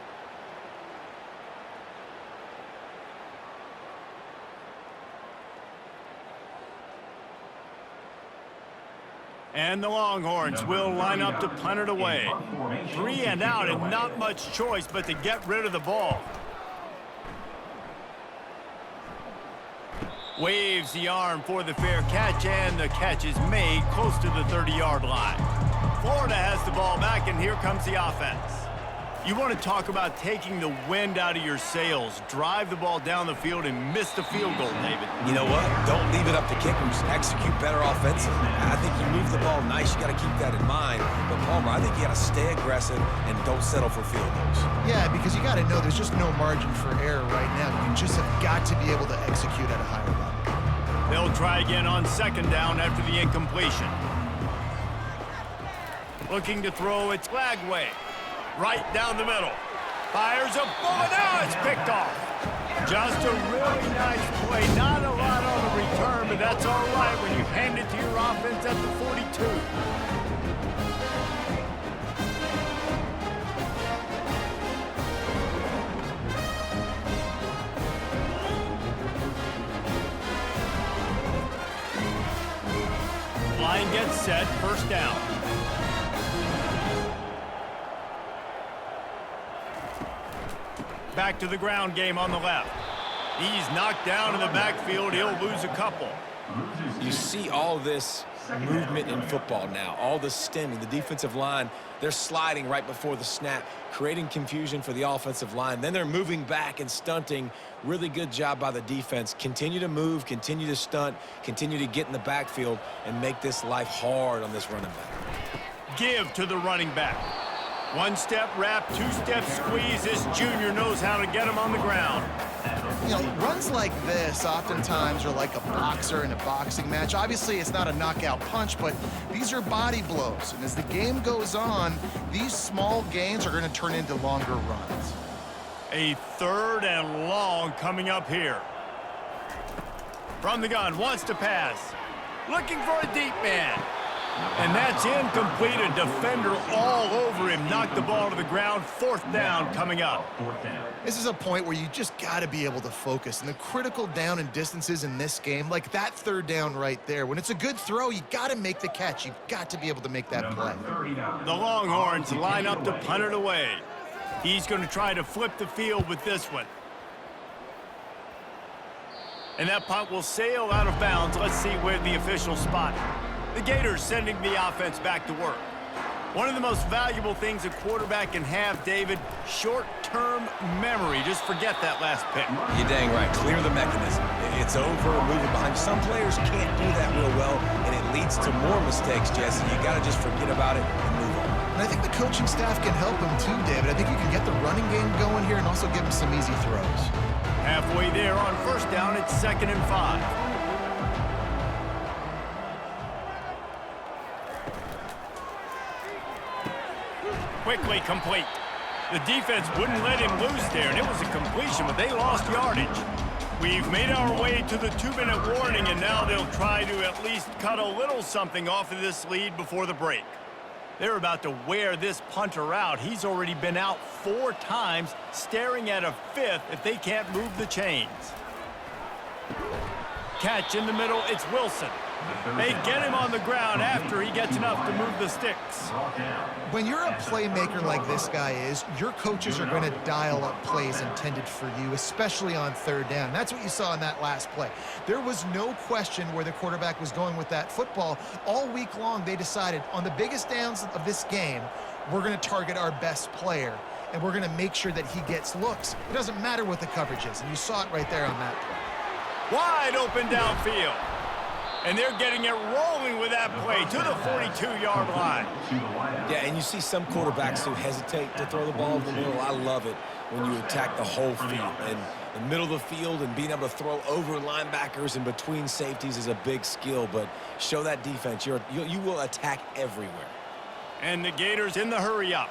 And the Longhorns will line up to punt it away. 3 and out and not much choice but to get rid of the ball. Waves the arm for the fair catch, and the catch is made close to the 30-yard line. Florida has the ball back, and here comes the offense. You want to talk about taking the wind out of your sails. Drive the ball down the field and miss the field goal, David. You know what? Don't leave it up to kickers. Execute better offensively. I think you move the ball nice. You got to keep that in mind. But, Palmer, I think you got to stay aggressive and don't settle for field goals. Yeah, because you got to know there's just no margin for error right now. You just have got to be able to execute at a higher level. They'll try again on 2nd down after the incompletion. Looking to throw, it's Lagway. Right down the middle. Fires a bullet. Now it's picked off. Just a really nice play. Not a lot on the return, but that's all right when you hand it to your offense at the 42. Line gets set, first down. Back to the ground game on the left. He's knocked down in the backfield. He'll lose a couple. You see all this movement in football now, all the stemming, the defensive line, they're sliding right before the snap, creating confusion for the offensive line. Then they're moving back and stunting. Really good job by the defense. Continue to move, continue to stunt, continue to get in the backfield and make this life hard on this running back. Give to the running back. One-step wrap, two-step squeeze. This junior knows how to get him on the ground. You know, runs like this oftentimes are like a boxer in a boxing match. Obviously, it's not a knockout punch, but these are body blows. And as the game goes on, these small gains are going to turn into longer runs. A third and long coming up here. From the gun, wants to pass. Looking for a deep man. And that's incomplete. A defender all over him. Knocked the ball to the ground. Fourth down coming up. This is a point where you just got to be able to focus. And the critical down and distances in this game, like that third down right there, when it's a good throw, you got to make the catch. You've got to be able to make that play. The Longhorns line up to punt it away. He's going to try to flip the field with this one. And that punt will sail out of bounds. Let's see where the official spot. The Gators sending the offense back to work. One of the most valuable things a quarterback can have, David, short-term memory. Just forget that last pick. You're dang right. Clear the mechanism. It's over, moving behind. Some players can't do that real well, and it leads to more mistakes, Jesse. You got to just forget about it and move on. And I think the coaching staff can help him too, David. I think you can get the running game going here and also give him some easy throws. Halfway there on first down, it's 2nd and 5. Quickly complete. The defense wouldn't let him loose there, and it was a completion, but they lost yardage. We've made our way to the 2-minute warning, and now they'll try to at least cut a little something off of this lead before the break. They're about to wear this punter out. He's already been out 4 times, staring at a 5th if they can't move the chains. Catch in the middle, it's Wilson. They get him on the ground after he gets enough to move the sticks. When you're a playmaker like this guy is, your coaches are going to dial up plays intended for you, especially on third down. That's what you saw in that last play. There was no question where the quarterback was going with that football. All week long, they decided on the biggest downs of this game, we're going to target our best player, and we're going to make sure that he gets looks. It doesn't matter what the coverage is, and you saw it right there on that play. Wide open downfield. And they're getting it rolling with that play to the 42-yard line. Yeah, and you see some quarterbacks who hesitate to throw the ball in the middle. I love it when you attack the whole field. And the middle of the field and being able to throw over linebackers and between safeties is a big skill. But show that defense. You will attack everywhere. And the Gators in the hurry-up.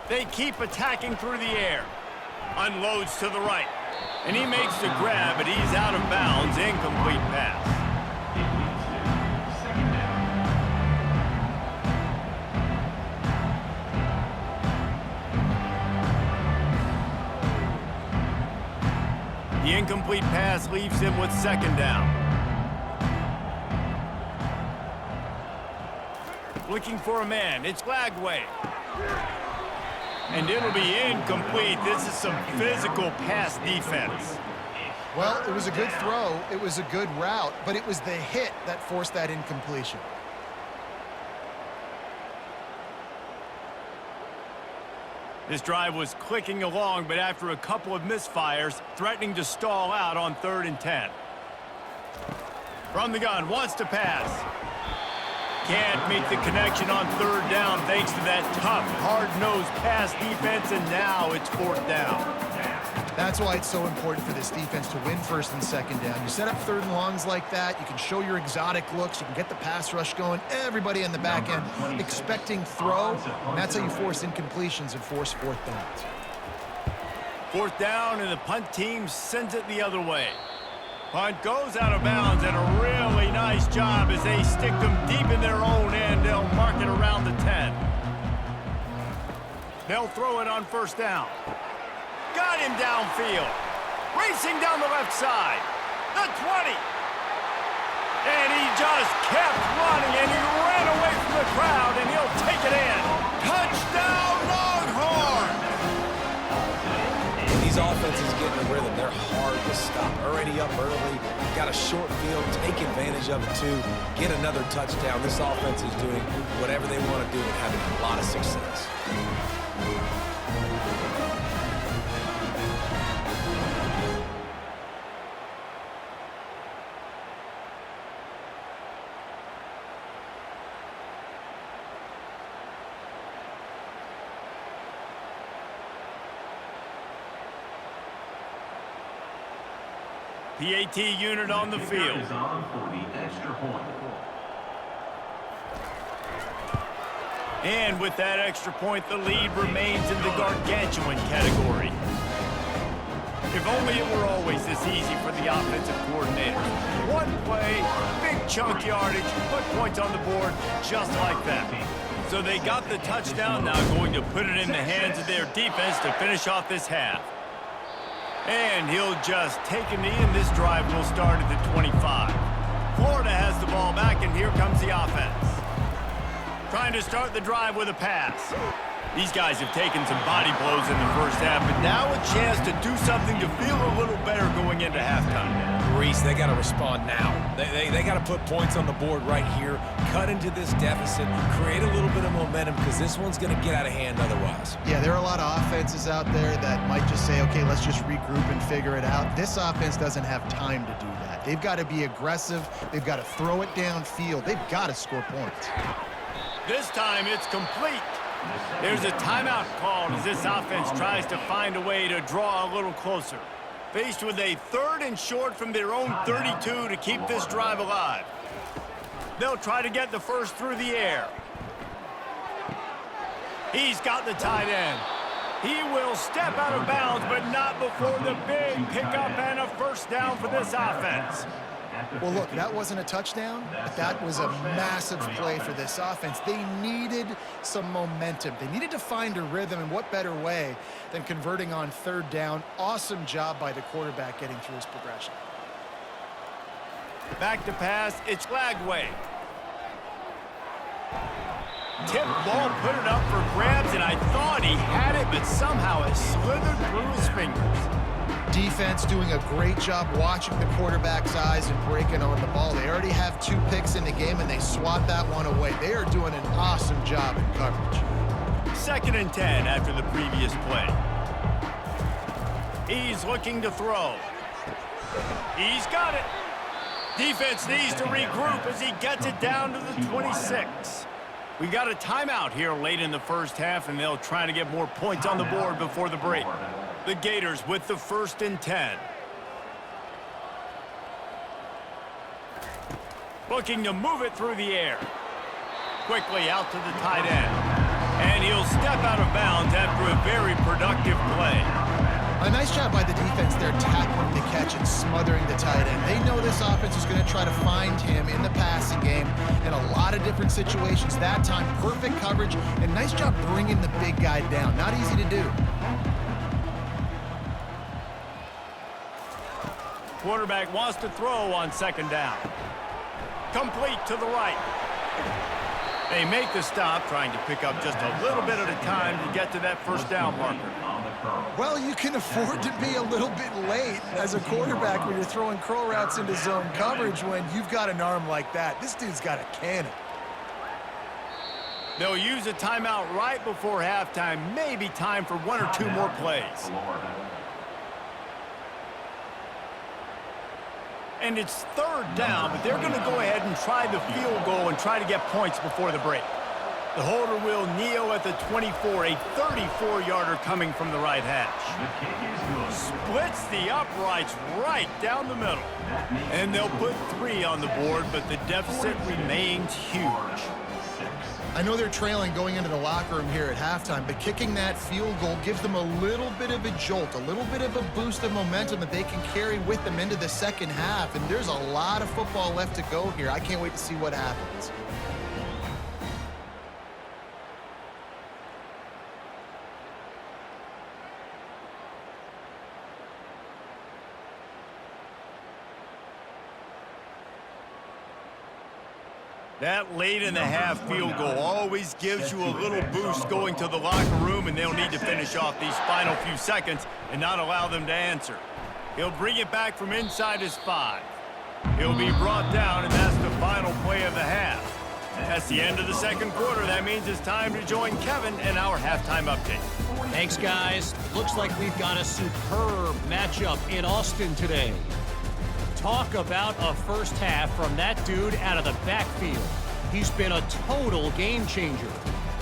They keep attacking through the air. Unloads to the right. And he makes the grab, but he's out of bounds. Incomplete pass. The incomplete pass leaves him with 2nd down. Looking for a man. It's Lagway. And it'll be incomplete. This is some physical pass defense. Well, it was a good throw. It was a good route, but it was the hit that forced that incompletion. This drive was clicking along, but after a couple of misfires, threatening to stall out on 3rd and 10. From the gun, wants to pass. Can't make the connection on 3rd down thanks to that tough, hard-nosed pass defense, and now it's 4th down. That's why it's so important for this defense to win first and second down. You set up third and longs like that, you can show your exotic looks, you can get the pass rush going, everybody in the back end expecting throw, and that's how you force incompletions and force fourth downs. Fourth down, and the punt team sends it the other way. Punt goes out of bounds, and a really nice job as they stick them deep in their own end. They'll mark it around the 10. They'll throw it on first down. Got him downfield. Racing down the left side. The 20. And he just kept running, and he ran away from the crowd, and he'll take it in. Touchdown, Longhorns! These offenses get in a rhythm. They're hard to stop. Already up early. Got a short field. Take advantage of it, too. Get another touchdown. This offense is doing whatever they want to do and having a lot of success. PAT unit on the field. Is on for the extra point. And with that extra point, the lead remains in the gargantuan category. If only it were always this easy for the offensive coordinators. One play, big chunk yardage, put points on the board just like that. So they got the touchdown, now going to put it in the hands of their defense to finish off this half. And he'll just take a knee, and this drive will start at the 25. Florida has the ball back, and here comes the offense. Trying to start the drive with a pass. These guys have taken some body blows in the first half, but now a chance to do something to feel a little better going into halftime. Reese, they got to respond now. They got to put points on the board right here, cut into this deficit, create a little bit of momentum, because this one's going to get out of hand otherwise. Yeah, there are a lot of offenses out there that might just say, okay, let's just regroup and figure it out. This offense doesn't have time to do that. They've got to be aggressive. They've got to throw it downfield. They've got to score points. This time it's complete. There's a timeout called as this offense tries to find a way to draw a little closer. Faced with a 3rd and short from their own 32 to keep this drive alive. They'll try to get the first through the air. He's got the tight end. He will step out of bounds, but not before the big pickup and a first down for this offense. Well, look, that wasn't a touchdown, but that was a massive play for this offense. They needed some momentum. They needed to find a rhythm, and what better way than converting on 3rd down. Awesome job by the quarterback getting through his progression. Back to pass, it's Lagway. Tip ball, put it up for grabs, and I thought he had it, but somehow it slithered through his fingers. Defense doing a great job watching the quarterback's eyes and breaking on the ball. They already have 2 picks in the game, and they swat that one away. They are doing an awesome job in coverage. 2nd and 10 after the previous play. He's looking to throw. He's got it. Defense needs to regroup as he gets it down to the 26. We got a timeout here late in the first half, and they'll try to get more points on the board before the break. The Gators with the 1st and 10. Looking to move it through the air. Quickly out to the tight end. And he'll step out of bounds after a very productive play. A nice job by the defense there, tackling the catch and smothering the tight end. They know this offense is going to try to find him in the passing game in a lot of different situations. That time, perfect coverage, and nice job bringing the big guy down. Not easy to do. Quarterback wants to throw on 2nd down. Complete to the right. They make the stop, trying to pick up just a little bit at a time to get to that first down marker. Well, you can afford to be a little bit late as a quarterback when you're throwing crow routes into zone coverage when you've got an arm like that. This dude's got a cannon. They'll use a timeout right before halftime. Maybe time for 1 or 2 more plays. And it's 3rd down, but they're going to go ahead and try the field goal and try to get points before the break. The holder will kneel at the 24, a 34-yarder coming from the right hash. The kick is good. Splits the uprights right down the middle. And they'll put 3 on the board, but the deficit remains huge. I know they're trailing going into the locker room here at halftime, but kicking that field goal gives them a little bit of a jolt, a little bit of a boost of momentum that they can carry with them into the second half. And there's a lot of football left to go here. I can't wait to see what happens. That late in the half field goal always gives you a little boost going to the locker room, and they'll need to finish off these final few seconds and not allow them to answer. He'll bring it back from inside his 5. He'll be brought down, and that's the final play of the half. That's the end of the second quarter. That means it's time to join Kevin and our halftime update. Thanks, guys. Looks like we've got a superb matchup in Austin today. Talk about a first half from that dude out of the backfield. He's been a total game changer.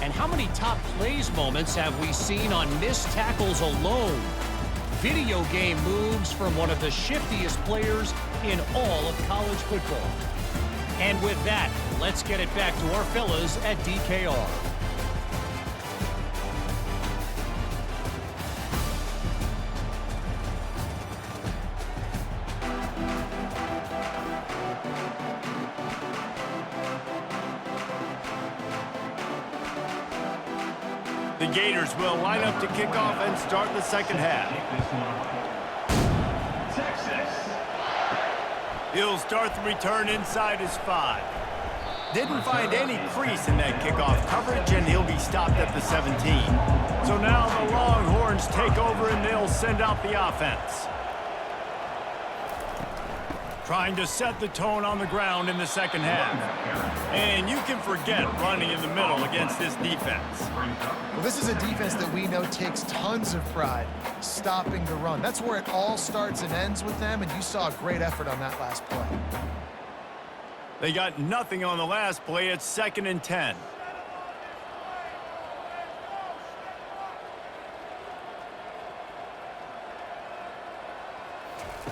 And how many top plays moments have we seen on missed tackles alone? Video game moves from one of the shiftiest players in all of college football. And with that, let's get it back to our fellas at DKR. The Gators will line up to kick off and start the second half. Texas. He'll start the return inside his 5. Didn't find any crease in that kickoff coverage, and he'll be stopped at the 17. So now the Longhorns take over, and they'll send out the offense. Trying to set the tone on the ground in the second half. And you can forget running in the middle against this defense. Well, this is a defense that we know takes tons of pride stopping the run. That's where it all starts and ends with them, and you saw a great effort on that last play. They got nothing on the last play. It's 2nd and 10.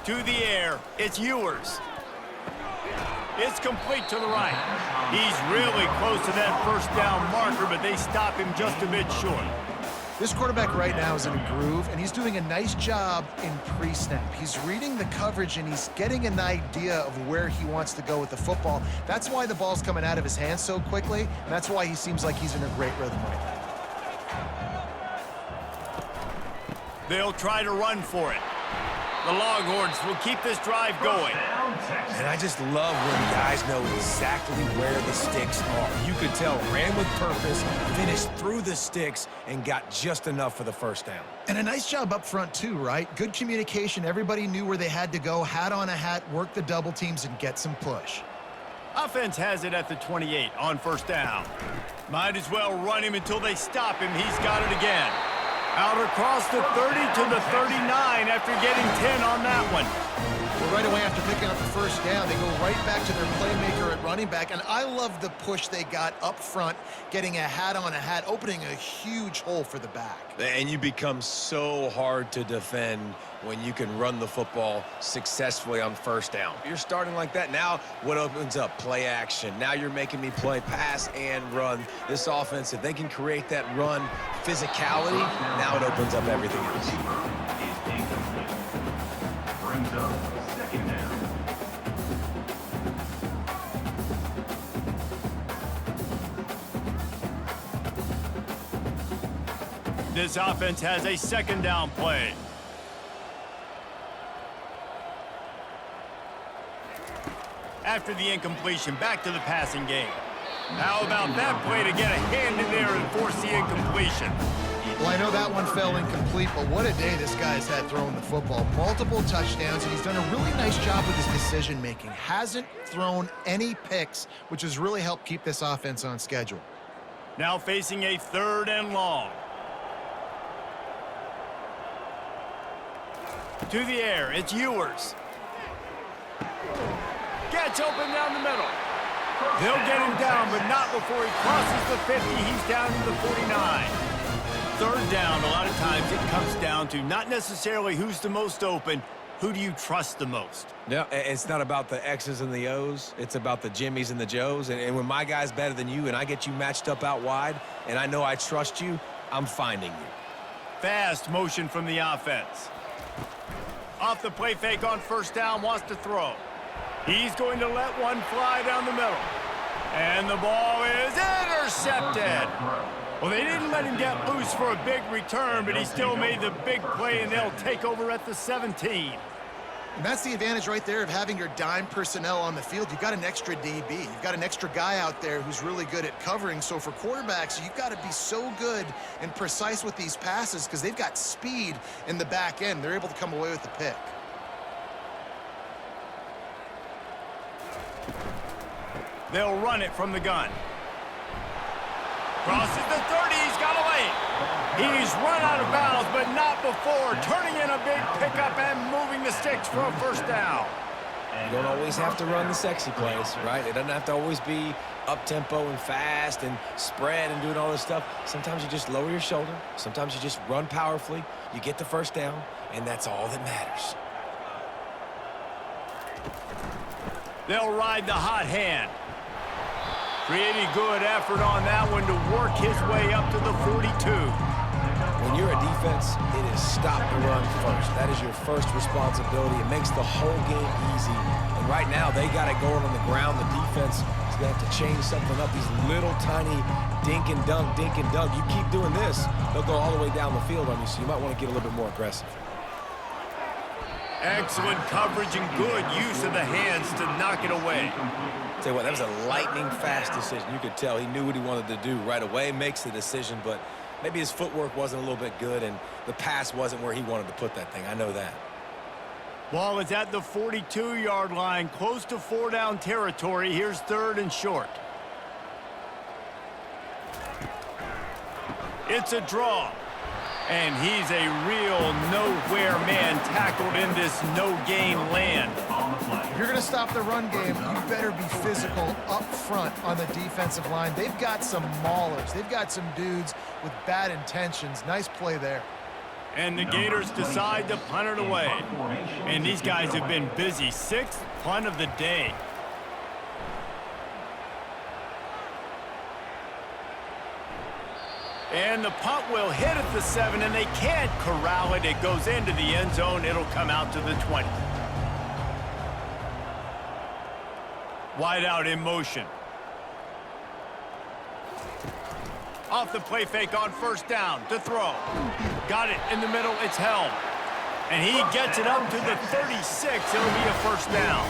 To the air, it's Ewers. It's complete to the right. He's really close to that first down marker, but they stop him just a bit short. This quarterback right now is in a groove, and he's doing a nice job in pre-snap. He's reading the coverage, and he's getting an idea of where he wants to go with the football. That's why the ball's coming out of his hands so quickly, and that's why he seems like he's in a great rhythm right now. They'll try to run for it. The Longhorns will keep this drive going. And I just love when guys know exactly where the sticks are. You could tell, ran with purpose, finished through the sticks, and got just enough for the first down. And a nice job up front too, right? Good communication. Everybody knew where they had to go, hat on a hat, work the double teams, and get some push. Offense has it at the 28 on first down. Might as well run him until they stop him. He's got it again. Out across the 30 to the 39 after getting 10 on that one. Well, right away after picking up the first down, they go right back to their playmaker at running back. And I love the push they got up front, getting a hat on a hat, opening a huge hole for the back. And you become so hard to defend when you can run the football successfully on first down. You're starting like that. Now what opens up? Play action. Now you're making me play pass and run. This offense, if they can create that run physicality, now it opens up everything else. Brings up second down. This offense has a second down play. After the incompletion, back to the passing game. How about that play to get a hand in there and force the incompletion? Well, I know that one fell incomplete, but what a day this guy's had throwing the football. Multiple touchdowns, and he's done a really nice job with his decision-making. Hasn't thrown any picks, which has really helped keep this offense on schedule. Now facing a 3rd and long. To the air, it's Ewers. Gets open down the middle. They'll get him down, but not before he crosses the 50. He's down to the 49. Third down, a lot of times it comes down to not necessarily who's the most open, who do you trust the most? Yeah, it's not about the X's and the O's. It's about the Jimmies and the Joes. And when my guy's better than you and I get you matched up out wide and I know I trust you, I'm finding you. Fast motion from the offense. Off the play fake on first down, wants to throw. He's going to let one fly down the middle. And the ball is intercepted. Well, they didn't let him get loose for a big return, but he still made the big play, and they'll take over at the 17. And that's the advantage right there of having your dime personnel on the field. You've got an extra DB. You've got an extra guy out there who's really good at covering. So for quarterbacks, you've got to be so good and precise with these passes because they've got speed in the back end. They're able to come away with the pick. They'll run it from the gun. Crosses the 30, he's got away. He's run out of bounds, but not before. Turning in a big pickup and moving the sticks for a first down. You don't always have to run the sexy plays, right? It doesn't have to always be up-tempo and fast and spread and doing all this stuff. Sometimes you just lower your shoulder. Sometimes you just run powerfully. You get the first down, and that's all that matters. They'll ride the hot hand. Pretty good effort on that one to work his way up to the 42. When you're a defense, it is stop the run first. That is your first responsibility. It makes the whole game easy. And right now, they got it going on the ground. The defense is going to have to change something up. These little tiny dink and dunk, dink and dunk. You keep doing this, they'll go all the way down the field on you, so you might want to get a little bit more aggressive. Excellent coverage and good use of the hands to knock it away. Tell you what, that was a lightning-fast decision. You could tell he knew what he wanted to do right away, makes the decision, but maybe his footwork wasn't a little bit good, and the pass wasn't where he wanted to put that thing. I know that. Ball is at the 42-yard line, close to four-down territory. Here's third and short. It's a draw. And he's a real nowhere man tackled in this no-gain land. If you're going to stop the run game, you better be physical up front on the defensive line. They've got some maulers. They've got some dudes with bad intentions. Nice play there. And the Gators decide to punt it away. And these guys have been busy. Sixth punt of the day. And the punt will hit at the 7, and they can't corral it. It goes into the end zone. It'll come out to the 20. Wide out in motion. Off the play fake on first down to throw. Got it in the middle. It's held. And he gets it up to the 36. It'll be a first down.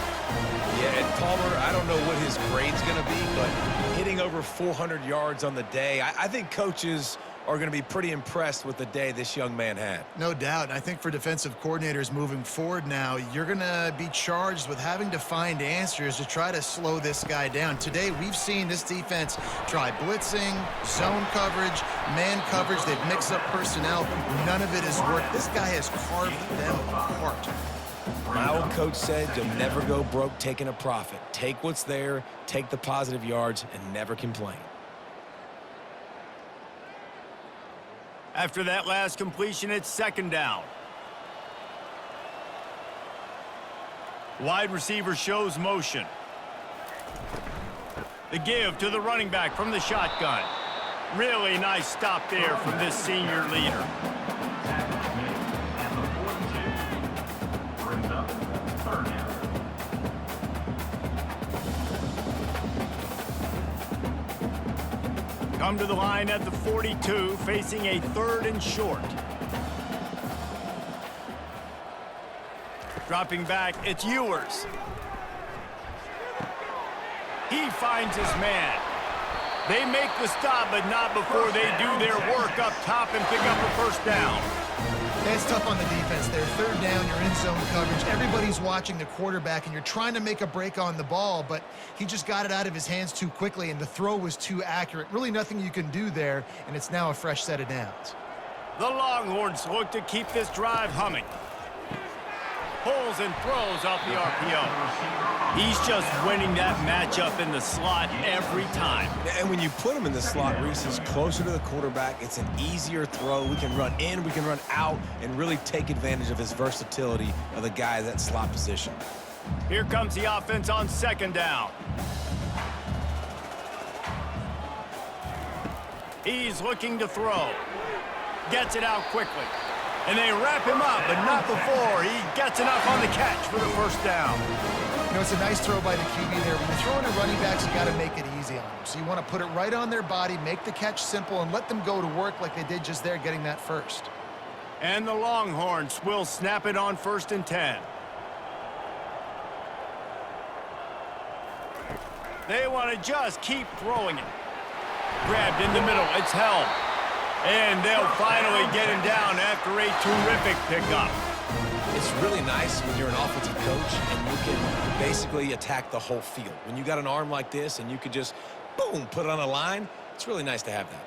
Yeah, and Palmer, I don't know what his grade's going to be, but hitting over 400 yards on the day, I think coaches are going to be pretty impressed with the day this young man had. No doubt. I think for defensive coordinators moving forward now, you're going to be charged with having to find answers to try to slow this guy down. Today, we've seen this defense try blitzing, zone coverage, man coverage. They've mixed up personnel. None of it has worked. This guy has carved them apart. My old coach said you'll never go broke taking a profit. Take what's there, take the positive yards, and never complain. After that last completion, it's second down. Wide receiver shows motion. The give to the running back from the shotgun. Really nice stop there from this senior leader. Come to the line at the 42, facing a third and short. Dropping back, it's Ewers. He finds his man. They make the stop, but not before they do their work up top and pick up a first down. It's tough on the defense there. Third down, you're in zone coverage. Everybody's watching the quarterback, and you're trying to make a break on the ball, but he just got it out of his hands too quickly, and the throw was too accurate. Really nothing you can do there, and it's now a fresh set of downs. The Longhorns look to keep this drive humming. Pulls and throws off the RPO. He's just winning that matchup in the slot every time. And when you put him in the slot, Reese is closer to the quarterback. It's an easier throw. We can run in, we can run out, and really take advantage of his versatility of the guy in that slot position. Here comes the offense on second down. He's looking to throw. Gets it out quickly. And they wrap him up, but not before he gets enough on the catch for the first down. You know, it's a nice throw by the QB there. When you're throwing at running backs, you got to make it easy on them. So you want to put it right on their body, make the catch simple, and let them go to work like they did just there, getting that first. And the Longhorns will snap it on 1st and 10. They want to just keep throwing it. Grabbed in the middle. It's held. And they'll finally get him down after a terrific pickup. It's really nice when you're an offensive coach and you can basically attack the whole field. When you got an arm like this and you could just, boom, put it on a line, it's really nice to have that.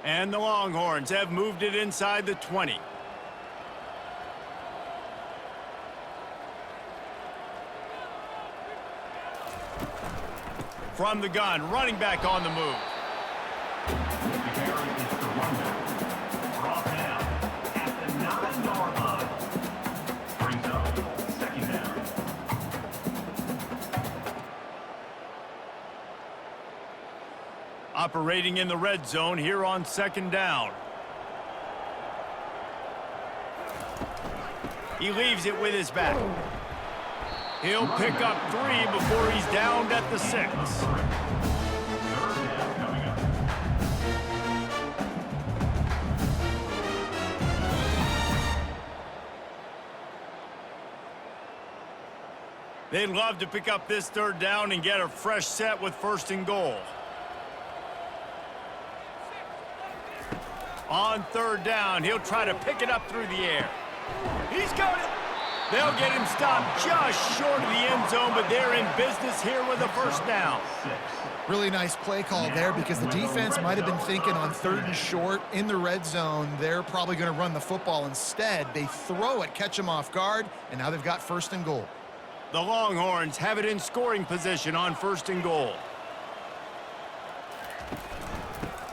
And the Longhorns have moved it inside the 20. From the gun, running back on the move. Operating in the red zone here on 2nd down. He leaves it with his back. He'll pick up 3 before he's downed at the 6. They'd love to pick up this 3rd down and get a fresh set with 1st and goal. On 3rd down, he'll try to pick it up through the air. He's got it. They'll get him stopped just short of the end zone, but they're in business here with a 1st down. Really nice play call there because the defense might have been thinking on 3rd and short in the red zone. They're probably going to run the football instead. They throw it, catch him off guard, and now they've got 1st and goal. The Longhorns have it in scoring position on 1st and goal.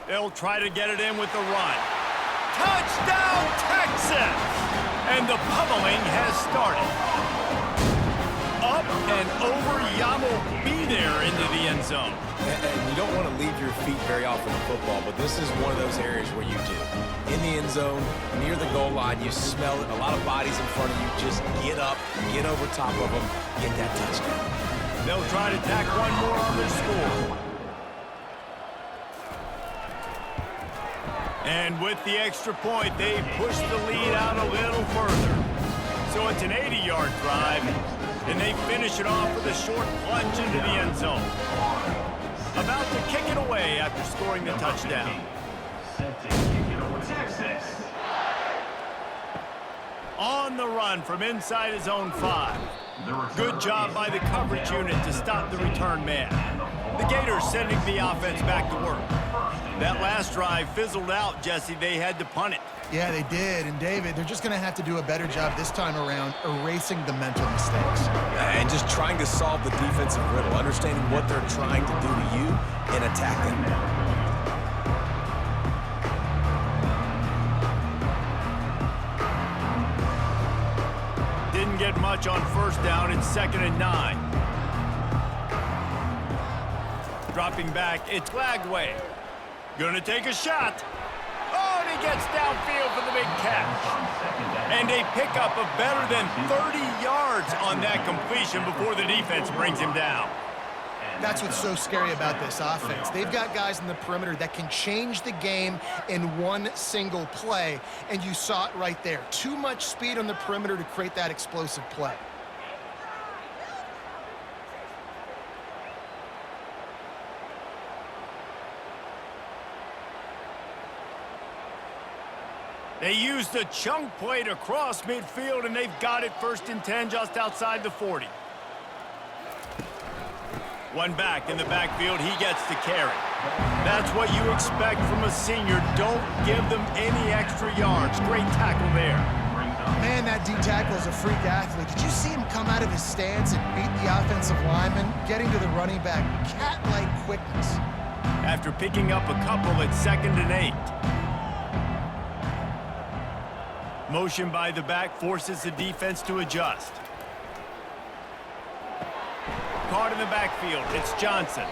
They'll try to get it in with the run. Touchdown, Texas! And the pummeling has started. Up and over, Yamo be there into the end zone. And you don't want to leave your feet very often in football, but this is one of those areas where you do. In the end zone, near the goal line, you smell it. A lot of bodies in front of you. Just get up, get over top of them, get that touchdown. They'll try to tack one more on their score. And with the extra point, they push the lead out a little further. So it's an 80-yard drive, and they finish it off with a short plunge into the end zone. About to kick it away after scoring the touchdown. Texas. On the run from inside his own 5. Good job by the coverage unit to stop the return man. The Gators sending the offense back to work. That last drive fizzled out, Jesse. They had to punt it. Yeah, they did. And, David, they're just going to have to do a better job this time around erasing the mental mistakes. And just trying to solve the defensive riddle, understanding what they're trying to do to you and attack them. Didn't get much on 1st down. It's 2nd and 9. Dropping back, it's Lagway. Gonna take a shot. Oh, and he gets downfield for the big catch. And a pickup of better than 30 yards on that completion before the defense brings him down. That's what's so scary about this offense. They've got guys in the perimeter that can change the game in one single play, and you saw it right there. Too much speed on the perimeter to create that explosive play. They used a chunk play to cross midfield, and they've got it 1st and 10 just outside the 40. One back in the backfield, he gets to carry. That's what you expect from a senior. Don't give them any extra yards. Great tackle there. Man, that D tackle is a freak athlete. Did you see him come out of his stance and beat the offensive lineman, getting to the running back? Cat-like quickness. After picking up a couple at 2nd and 8. Motion by the back forces the defense to adjust. Caught in the backfield, it's Johnson.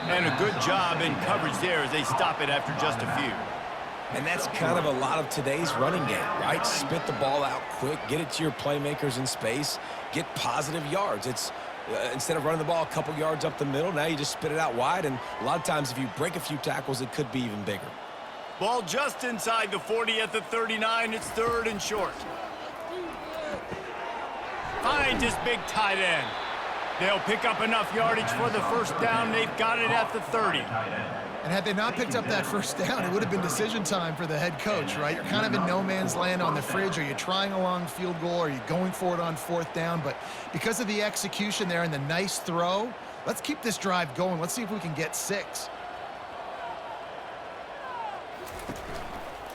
And a good job in coverage there as they stop it after just a few. And that's kind of a lot of today's running game, right? Spit the ball out quick, get it to your playmakers in space, get positive yards. It's instead of running the ball a couple yards up the middle, now you just spit it out wide, and a lot of times if you break a few tackles, it could be even bigger. Ball just inside the 40 at the 39. It's 3rd and short. Finds his big tight end. They'll pick up enough yardage for the first down. They've got it at the 30. And had they not picked up that first down, it would have been decision time for the head coach, right? You're kind of in no man's land on the fridge. Are you trying a long field goal? Are you going for it on 4th down? But because of the execution there and the nice throw, let's keep this drive going. Let's see if we can get 6.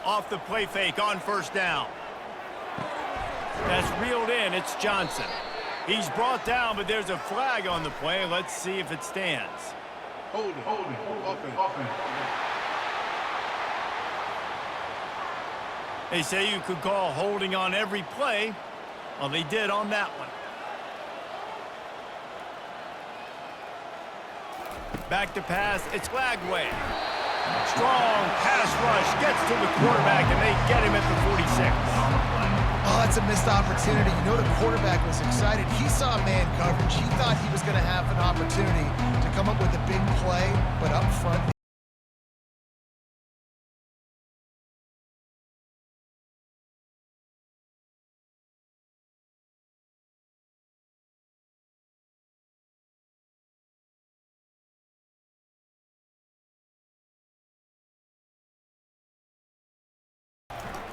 Off the play fake on 1st down. That's reeled in. It's Johnson. He's brought down, but there's a flag on the play. Let's see if it stands. Hold it. Offense. They say you could call holding on every play. Well, they did on that one. Back to pass. It's Lagway. Strong pass rush. Gets to the quarterback, and they get him at the 46. Oh, that's a missed opportunity. You know the quarterback was excited. He saw man coverage. He thought he was going to have an opportunity to come up with a big play, but up front.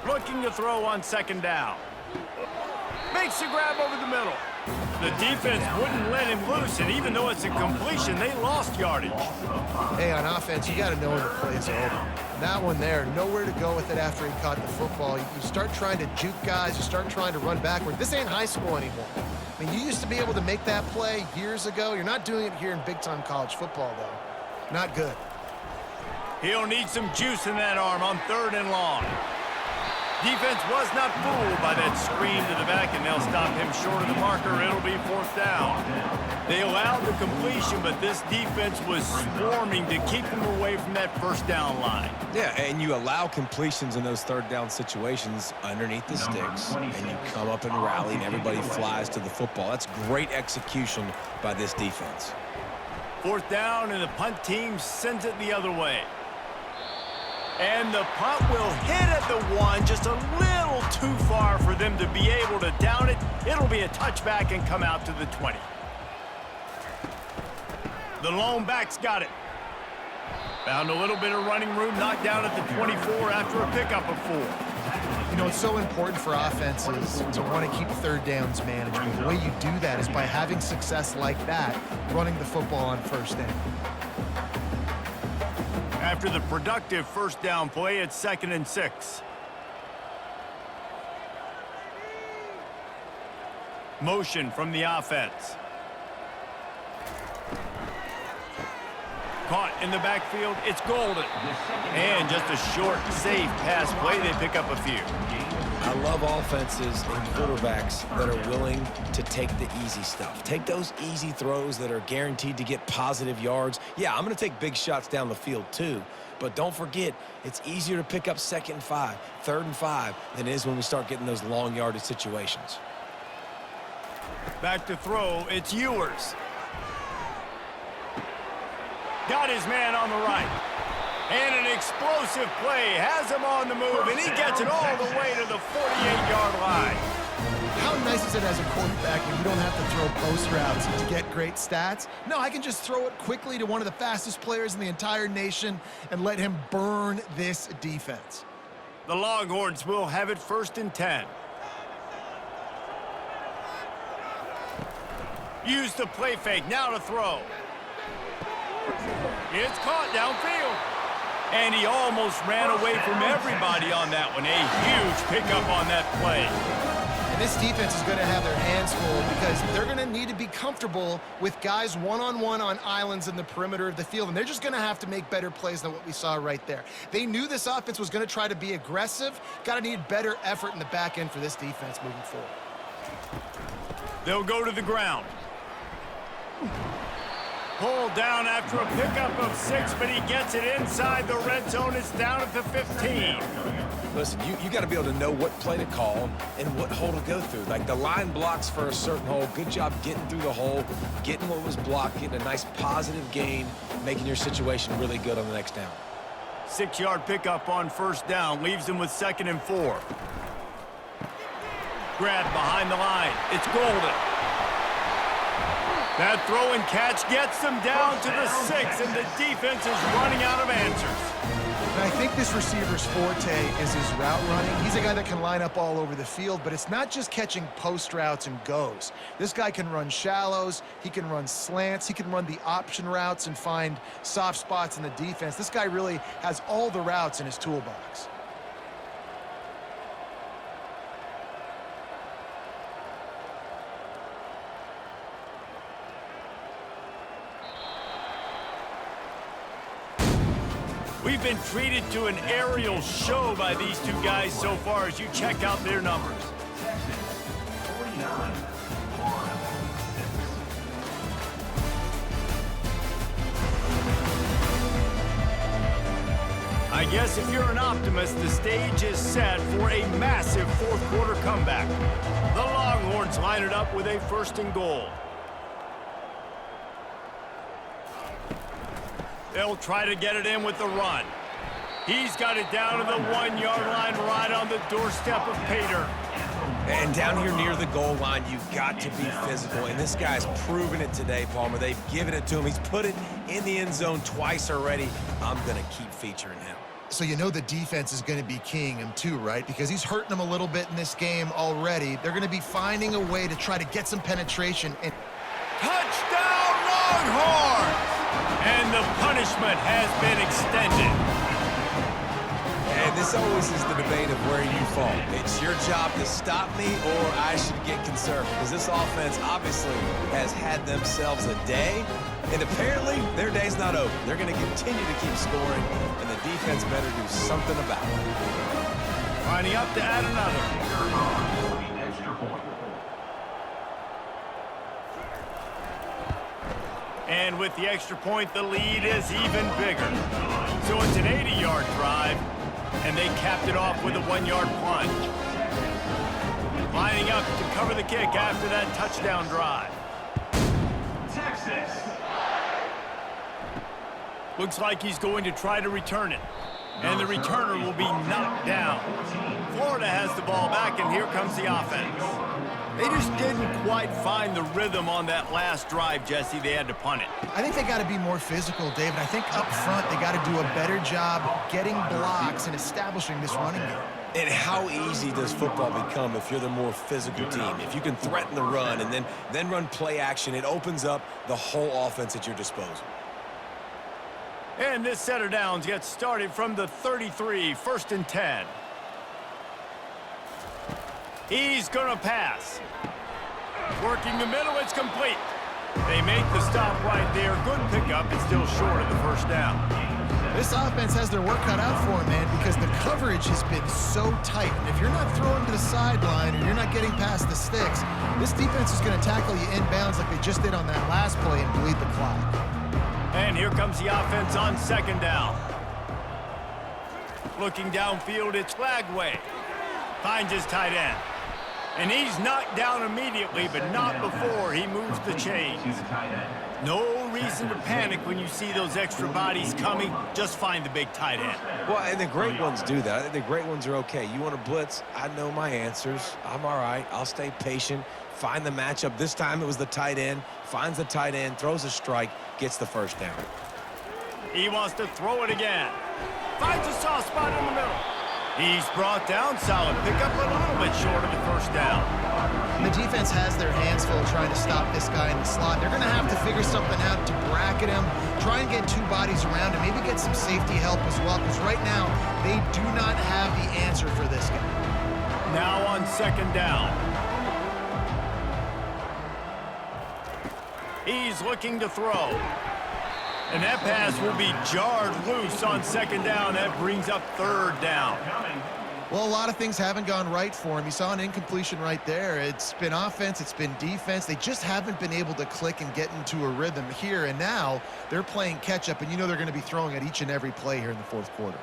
Looking to throw on 2nd down. Makes the grab over the middle. The defense wouldn't let him loose, and even though it's a completion, they lost yardage. Hey, on offense, you got to know when the plays are over. That one there, nowhere to go with it after he caught the football. You start trying to juke guys. You start trying to run backward. This ain't high school anymore. I mean, you used to be able to make that play years ago. You're not doing it here in big-time college football, though. Not good. He'll need some juice in that arm on 3rd and long. Defense was not fooled by that screen to the back, and they'll stop him short of the marker. It'll be 4th down. They allowed the completion, but this defense was swarming to keep them away from that 1st down line. Yeah, and you allow completions in those 3rd down situations underneath the sticks, and you come up and rally, and everybody flies to the football. That's great execution by this defense. 4th down, and the punt team sends it the other way. And the punt will hit at the 1, just a little too far for them to be able to down it. It'll be a touchback and come out to the 20. The lone back's got it. Found a little bit of running room, knocked down at the 24 after a pickup of 4. You know, it's so important for offenses to want to keep 3rd downs manageable. The way you do that is by having success like that, running the football on 1st down. After the productive 1st down play, it's 2nd and 6. Motion from the offense. Caught in the backfield, it's Golden. And just a short, safe pass play, they pick up a few. I love offenses and quarterbacks that are willing to take the easy stuff. Take those easy throws that are guaranteed to get positive yards. Yeah, I'm going to take big shots down the field too, but don't forget, it's easier to pick up 2nd and 5, 3rd and 5 than it is when we start getting those long yardage situations. Back to throw, it's Ewers. Got his man on the right. And an explosive play has him on the move, and he gets it all the way to the 48-yard line. How nice is it as a quarterback when you don't have to throw post routes to get great stats? No, I can just throw it quickly to one of the fastest players in the entire nation and let him burn this defense. The Longhorns will have it 1st and 10. Use the play fake, now to throw. It's caught downfield. And he almost ran away from everybody on that one. A huge pickup on that play. And this defense is going to have their hands full because they're going to need to be comfortable with guys one-on-one on islands in the perimeter of the field, and they're just going to have to make better plays than what we saw right there. They knew this offense was going to try to be aggressive. Got to need better effort in the back end for this defense moving forward. They'll go to the ground. Pulled down after a pickup of 6, but he gets it inside the red zone. It's down at the 15. Listen, you got to be able to know what play to call and what hole to go through. Like the line blocks for a certain hole. Good job getting through the hole, getting what was blocked, getting a nice positive gain, making your situation really good on the next down. 6-yard pickup on first down. Leaves them with 2nd and 4. Grab behind the line. It's Golden. That throw and catch gets them down to the 6, and the defense is running out of answers. And I think this receiver's forte is his route running. He's a guy that can line up all over the field, but it's not just catching post routes and goes. This guy can run shallows, he can run slants, he can run the option routes and find soft spots in the defense. This guy really has all the routes in his toolbox. We've been treated to an aerial show by these two guys so far as you check out their numbers. I guess if you're an optimist, the stage is set for a massive fourth-quarter comeback. The Longhorns line it up with a 1st and goal. They'll try to get it in with the run. He's got it down to the 1-yard line right on the doorstep of Pater. And down here near the goal line, you've got to be physical. And this guy's proven it today, Palmer. They've given it to him. He's put it in the end zone twice already. I'm going to keep featuring him. So you know the defense is going to be keying him too, right? Because he's hurting them a little bit in this game already. They're going to be finding a way to try to get some penetration. And Touchdown, Longhorns! And the punishment has been extended. And this always is the debate of where you fall. It's your job to stop me or I should get conservative. Because this offense obviously has had themselves a day. And apparently their day's not over. They're going to continue to keep scoring. And the defense better do something about it. Lining up to add another. Extra point. And with the extra point, the lead is even bigger. So it's an 80-yard drive, and they capped it off with a 1-yard plunge. Lining up to cover the kick after that touchdown drive. Texas. Looks like he's going to try to return it. And the returner will be knocked down. Florida has the ball back, and here comes the offense. They just didn't quite find the rhythm on that last drive, Jesse. They had to punt it. I think they got to be more physical, David. I think up front they got to do a better job getting blocks and establishing this running game. And how easy does football become if you're the more physical team? If you can threaten the run and then run play action, it opens up the whole offense at your disposal. And this set of downs gets started from the 33, 1st and 10. He's going to pass. Working the middle, it's complete. They make the stop right there. Good pickup. It's still short of the 1st down. This offense has their work cut out for them, man, because the coverage has been so tight. And if you're not throwing to the sideline or you're not getting past the sticks, this defense is going to tackle you inbounds like they just did on that last play and bleed the clock. And here comes the offense on 2nd down. Looking downfield, it's Flagway. Finds his tight end. And he's knocked down immediately, but not before he moves the chains. No reason to panic when you see those extra bodies coming. Just find the big tight end. Well, and the great ones do that. I think the great ones are okay. You want to blitz? I know my answers. I'm all right. I'll stay patient. Find the matchup. This time it was the tight end. Finds the tight end, throws a strike, gets the 1st down. He wants to throw it again. Finds a soft spot in the middle. He's brought down. Solid pickup, a little bit short of the 1st down. And the defense has their hands full trying to stop this guy in the slot. They're going to have to figure something out to bracket him, try and get 2 bodies around him, maybe get some safety help as well, because right now they do not have the answer for this guy. Now on 2nd down. He's looking to throw. And that pass will be jarred loose on second down. That brings up third down. Well, a lot of things haven't gone right for him. You saw an incompletion right there. It's been offense, it's been defense. They just haven't been able to click and get into a rhythm here. And now they're playing catch-up, and you know they're going to be throwing at each and every play here in the fourth quarter.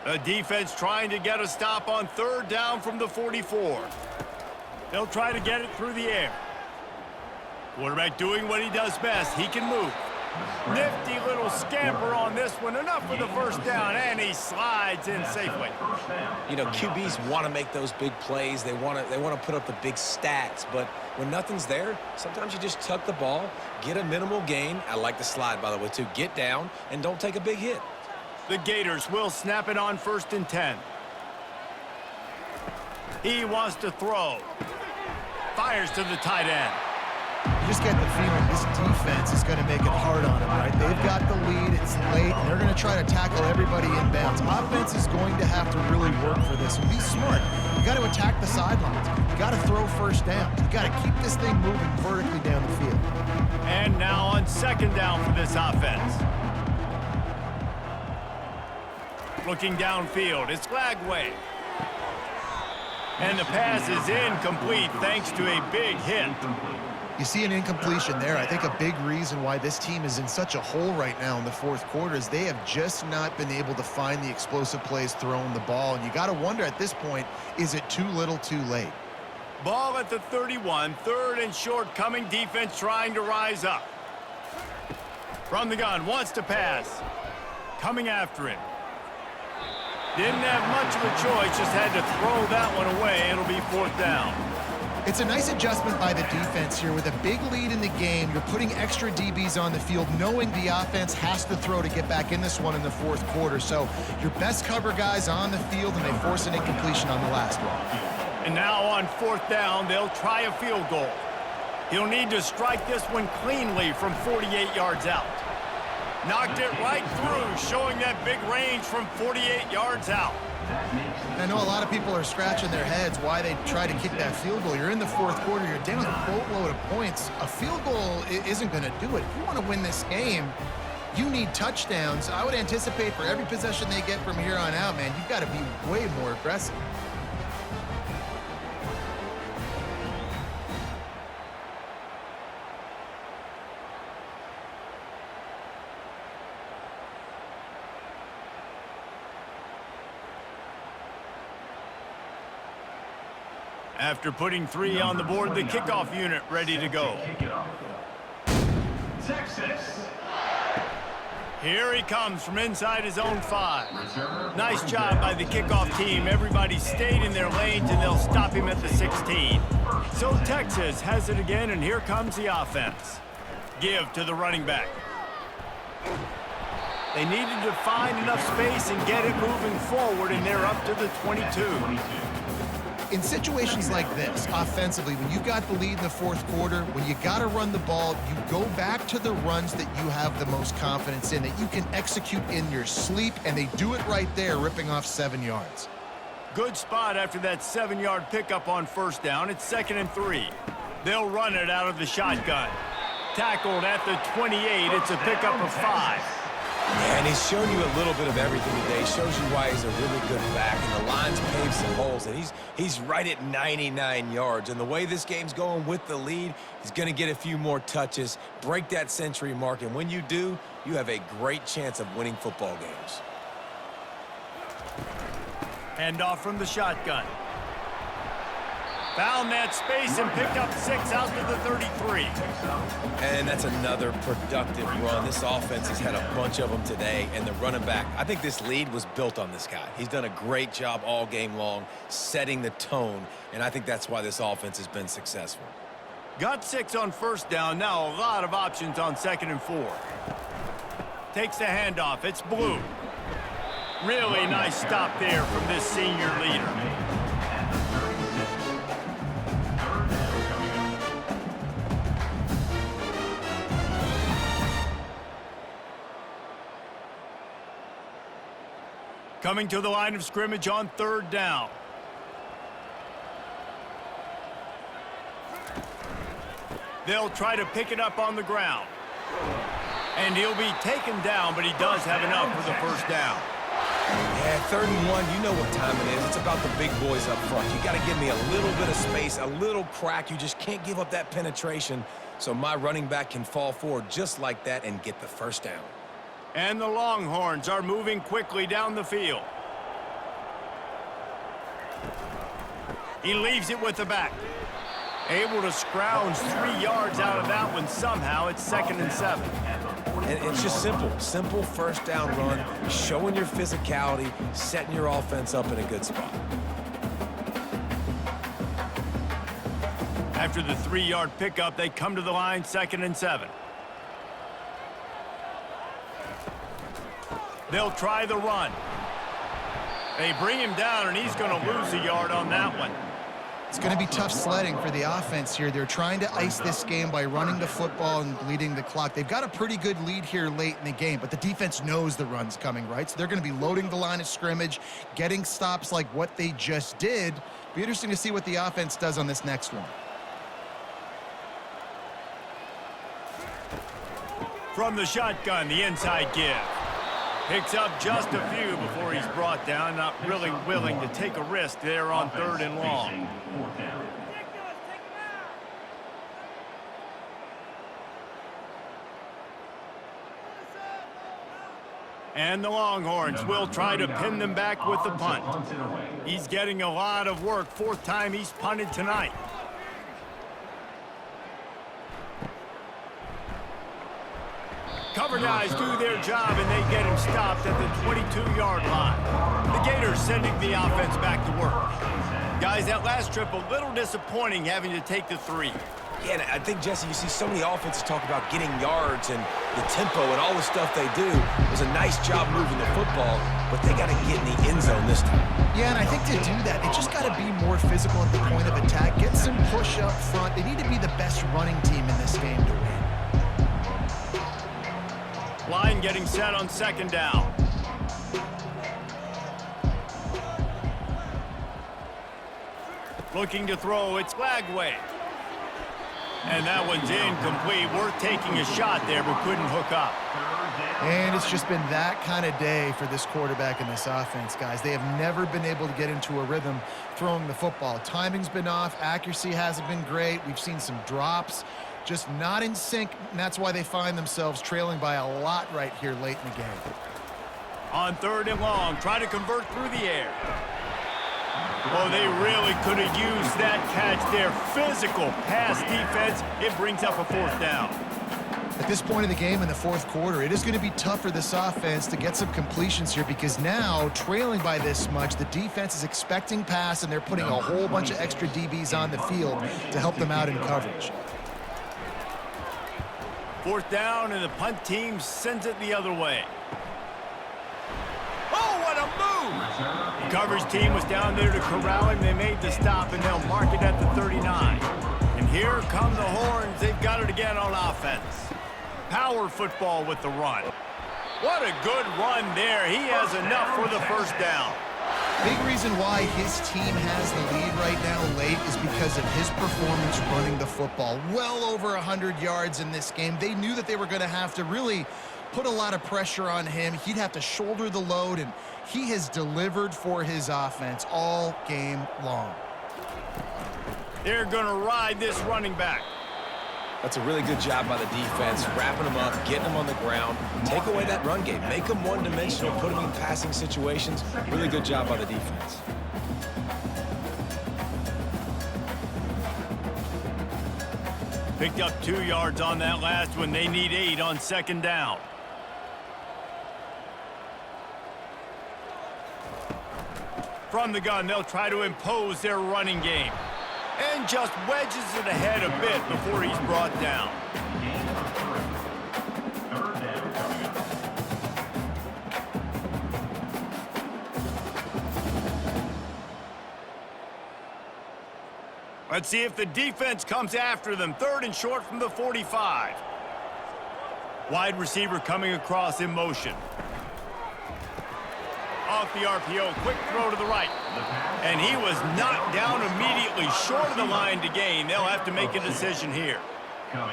The defense trying to get a stop on third down from the 44. They'll try to get it through the air. Quarterback doing what he does best. He can move. Nifty little scamper on this one. Enough for the first down, and he slides in safely. You know, QBs want to make those big plays. They want to put up the big stats. But when nothing's there, sometimes you just tuck the ball, get a minimal gain. I like the slide, by the way, too. Get down and don't take a big hit. The Gators will snap it on 1st and 10. He wants to throw. Fires to the tight end. You just get the feeling this defense is going to make it hard on him, right? They've got the lead. It's late. And they're going to try to tackle everybody inbounds. Offense is going to have to really work for this. And be smart. You got to attack the sidelines. You got to throw first down. You got to keep this thing moving vertically down the field. And now on second down for this offense. Looking downfield. It's Flagway. And the pass is incomplete thanks to a big hit. You see an incompletion there. I think a big reason why this team is in such a hole right now in the fourth quarter is they have just not been able to find the explosive plays throwing the ball. And you got to wonder at this point, is it too little too late? Ball at the 31, third and short coming. Defense trying to rise up. From the gun, wants to pass. Coming after him. Didn't have much of a choice, just had to throw that one away. It'll be fourth down. It's a nice adjustment by the defense here. With a big lead in the game, you're putting extra DBs on the field, knowing the offense has to throw to get back in this one in the fourth quarter. So your best cover guys on the field, and they force an incompletion on the last one. And now on fourth down, they'll try a field goal. He'll need to strike this one cleanly from 48 yards out. Knocked it right through, showing that big range from 48 yards out. I know a lot of people are scratching their heads why they try to kick that field goal. You're in the fourth quarter. You're down a boatload of points. A field goal isn't going to do it. If you want to win this game, you need touchdowns. I would anticipate for every possession they get from here on out, man, you've got to be way more aggressive. After putting 3 on the board, the kickoff unit ready to go. Texas. Here he comes from inside his own 5. Nice job by the kickoff team. Everybody stayed in their lanes, and they'll stop him at the 16. So Texas has it again, and here comes the offense. Give to the running back. They needed to find enough space and get it moving forward, and they're up to the 22. In situations like this, offensively, when you got the lead in the fourth quarter, when you got to run the ball, you go back to the runs that you have the most confidence in, that you can execute in your sleep, and they do it right there, ripping off 7 yards. Good spot after that 7-yard pickup on first down. It's 2nd and 3. They'll run it out of the shotgun. Tackled at the 28. It's a pickup of 5. Yeah, and he's shown you a little bit of everything today. Shows you why he's a really good back, and the line's paved some holes, and he's right at 99 yards. And the way this game's going with the lead, he's going to get a few more touches, break that century mark, and when you do, you have a great chance of winning football games. Handoff from the shotgun. Found that space and picked up 6 out to the 33. And that's another productive run. This offense has had a bunch of them today, and the running back, I think this lead was built on this guy. He's done a great job all game long, setting the tone, and I think that's why this offense has been successful. Got 6 on first down. Now a lot of options on 2nd and 4. Takes the handoff. It's Blue. Really nice stop there from this senior leader. Coming to the line of scrimmage on 3rd down. They'll try to pick it up on the ground. And he'll be taken down, but he does have enough for the first down. Yeah, 3rd and 1, you know what time it is. It's about the big boys up front. You got to give me a little bit of space, a little crack. You just can't give up that penetration, so my running back can fall forward just like that and get the first down. And the Longhorns are moving quickly down the field. He leaves it with the back. Able to scrounge 3 yards out of that one somehow. It's 2nd and 7. And it's just simple first down run, showing your physicality, setting your offense up in a good spot. After the 3-yard pickup, they come to the line, 2nd and 7. They'll try the run. They bring him down, and he's going to lose a yard on that one. It's going to be tough sledding for the offense here. They're trying to ice this game by running the football and bleeding the clock. They've got a pretty good lead here late in the game, but the defense knows the run's coming, right? So they're going to be loading the line of scrimmage, getting stops like what they just did. Be interesting to see what the offense does on this next one. From the shotgun, the inside give. Picks up just a few before he's brought down. Not really willing to take a risk there on 3rd and long. And the Longhorns will try to pin them back with the punt. He's getting a lot of work. 4th time he's punted tonight. Cover guys do their job, and they get him stopped at the 22-yard line. The Gators sending the offense back to work. Guys, that last trip a little disappointing having to take the 3. Yeah, and I think, Jesse, you see so many offenses talk about getting yards and the tempo and all the stuff they do. It was a nice job moving the football, but they got to get in the end zone this time. Yeah, and I think to do that, they just got to be more physical at the point of attack. Get some push up front. They need to be the best running team in this game to win. Line getting set on 2nd down. Looking to throw, it's Lagway. And that one's incomplete. Worth taking a shot there, but couldn't hook up. And it's just been that kind of day for this quarterback and this offense, guys. They have never been able to get into a rhythm throwing the football. Timing's been off. Accuracy hasn't been great. We've seen some drops. Just not in sync, and that's why they find themselves trailing by a lot right here late in the game. On 3rd and long, try to convert through the air. Oh, they really could have used that catch there. Physical pass defense. It brings up a 4th down. At this point in the game in the 4th quarter, it is going to be tough for this offense to get some completions here because now, trailing by this much, the defense is expecting pass, and they're putting a whole bunch of extra DBs on the field to help them out in coverage. 4th down, and the punt team sends it the other way. Oh, what a move! The coverage team was down there to corral him. They made the stop, and they'll mark it at the 39. And here come the Horns. They've got it again on offense. Power football with the run. What a good run there. He has enough for the first down. Big reason why his team has the lead right now late is because of his performance running the football. Well over 100 yards in this game. They knew that they were going to have to really put a lot of pressure on him. He'd have to shoulder the load, and he has delivered for his offense all game long. They're going to ride this running back. That's a really good job by the defense, wrapping them up, getting them on the ground. Take away that run game. Make them one-dimensional, put them in passing situations. Really good job by the defense. Picked up 2 yards on that last one. They need 8 on 2nd down. From the gun, they'll try to impose their running game. And just wedges it ahead a bit before he's brought down. Let's see if the defense comes after them. 3rd and short from the 45. Wide receiver coming across in motion. Off the RPO, quick throw to the right. And he was knocked down immediately, short of the line to gain. They'll have to make a decision here.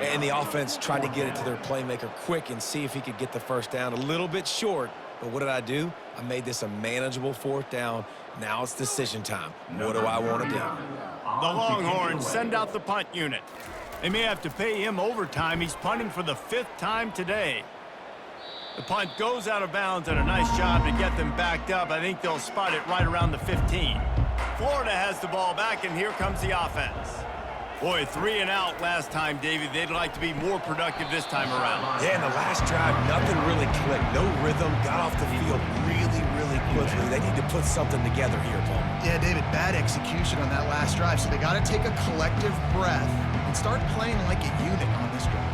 And the offense tried to get it to their playmaker quick and see if he could get the first down. A little bit short, but what did I do? I made this a manageable fourth down. Now it's decision time. What do I want to do? The Longhorns send out the punt unit. They may have to pay him overtime. He's punting for the 5th time today. The punt goes out of bounds, and a nice job to get them backed up. I think they'll spot it right around the 15. Florida has the ball back, and here comes the offense. Boy, 3 and out last time, Davey. They'd like to be more productive this time around. Yeah, in the last drive, nothing really clicked. No rhythm. Got off the field really, really quickly. They need to put something together here, Paul. Yeah, David, bad execution on that last drive, so they got to take a collective breath and start playing like a unit on this drive.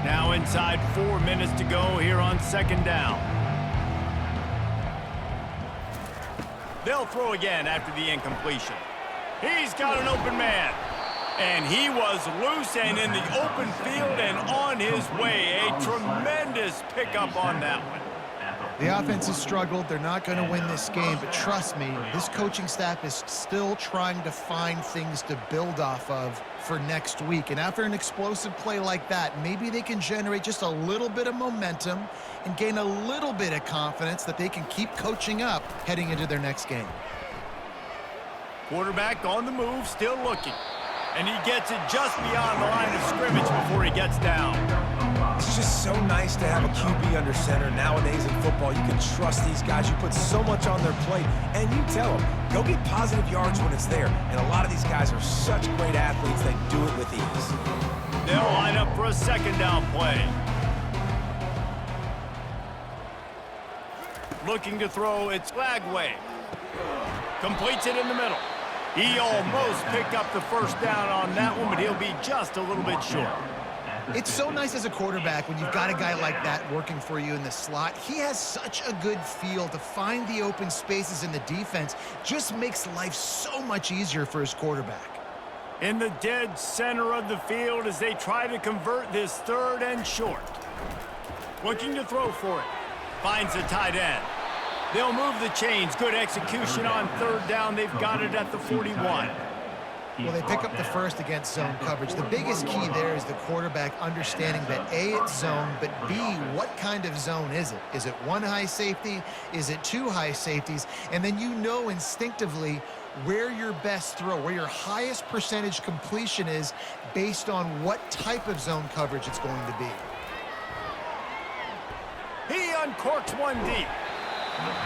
Now inside 4 minutes to go here on 2nd down. They'll throw again after the incompletion. He's got an open man. And he was loose and in the open field and on his way. A tremendous pickup on that one. The offense has struggled. They're not going to win this game, but trust me, this coaching staff is still trying to find things to build off of for next week. And after an explosive play like that, maybe they can generate just a little bit of momentum and gain a little bit of confidence that they can keep coaching up heading into their next game. Quarterback on the move, still looking. And he gets it just beyond the line of scrimmage before he gets down. It's just so nice to have a QB under center. Nowadays in football, you can trust these guys. You put so much on their plate, and you tell them, go get positive yards when it's there. And a lot of these guys are such great athletes, they do it with ease. They'll line up for a 2nd down play. Looking to throw, it's Lagway. Completes it in the middle. He almost picked up the first down on that one, but he'll be just a little bit short. It's so nice as a quarterback when you've got a guy like that working for you in the slot. He has such a good feel to find the open spaces in the defense. Just makes life so much easier for his quarterback. In the dead center of the field as they try to convert this 3rd and short. Looking to throw for it. Finds the tight end. They'll move the chains. Good execution on 3rd down. They've got it at the 41. Well, they pick up the first against zone coverage. The biggest key there is the quarterback understanding that A, it's zone, but B, what kind of zone is it? Is it 1 high safety? Is it 2 high safeties? And then you know instinctively where your best throw, where your highest percentage completion is based on what type of zone coverage it's going to be. He uncorks one deep.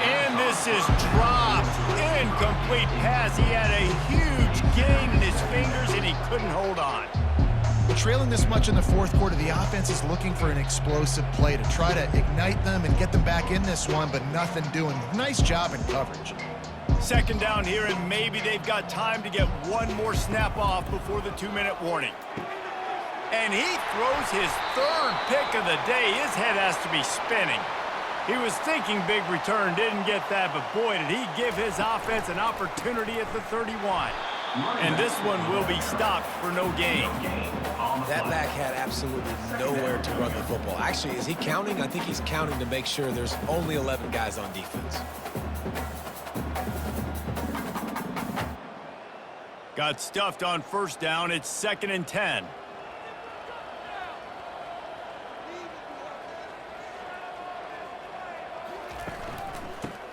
And this is dropped. Incomplete pass. He had a huge gain in his fingers, and he couldn't hold on. Trailing this much in the 4th quarter, the offense is looking for an explosive play to try to ignite them and get them back in this one, but nothing doing. Nice job in coverage. 2nd down here, and maybe they've got time to get one more snap off before the 2-minute warning. And he throws his 3rd pick of the day. His head has to be spinning. He was thinking big return, didn't get that, but boy, did he give his offense an opportunity at the 31. And this one will be stopped for no gain. That back had absolutely nowhere to run the football. Actually, is he counting? I think he's counting to make sure there's only 11 guys on defense. Got stuffed on 1st down. It's 2nd and 10.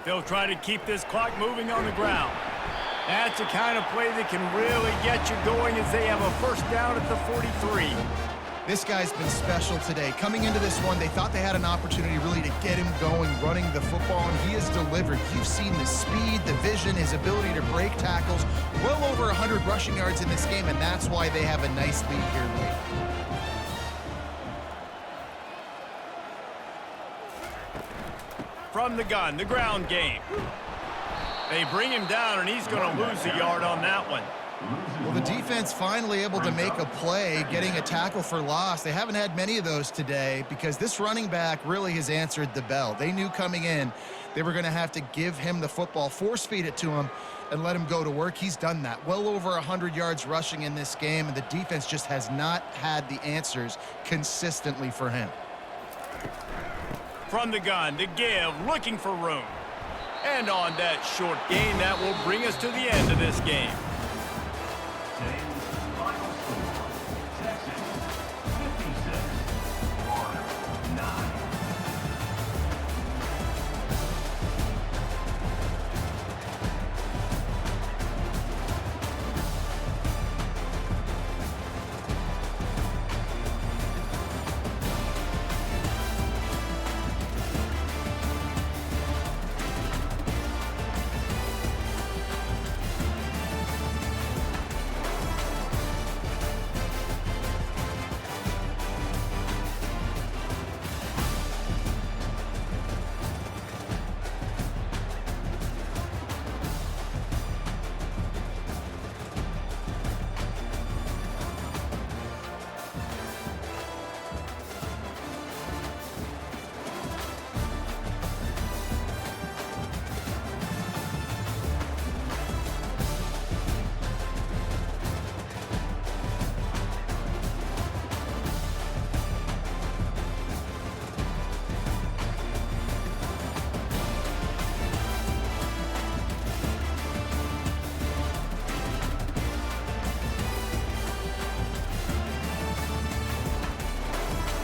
They'll try to keep this clock moving on the ground. That's the kind of play that can really get you going as they have a 1st down at the 43. This guy's been special today. Coming into this one, they thought they had an opportunity really to get him going, running the football, and he has delivered. You've seen the speed, the vision, his ability to break tackles. Well over 100 rushing yards in this game, and that's why they have a nice lead here late. From the gun, the ground game. They bring him down, and he's going to lose a yard on that one. Well, the defense finally able to make a play, getting a tackle for loss. They haven't had many of those today because this running back really has answered the bell. They knew coming in they were going to have to give him the football, force feed it to him, and let him go to work. He's done that. Well over 100 yards rushing in this game, and the defense just has not had the answers consistently for him. From the gun, the give, looking for room. And on that short gain, that will bring us to the end of this game.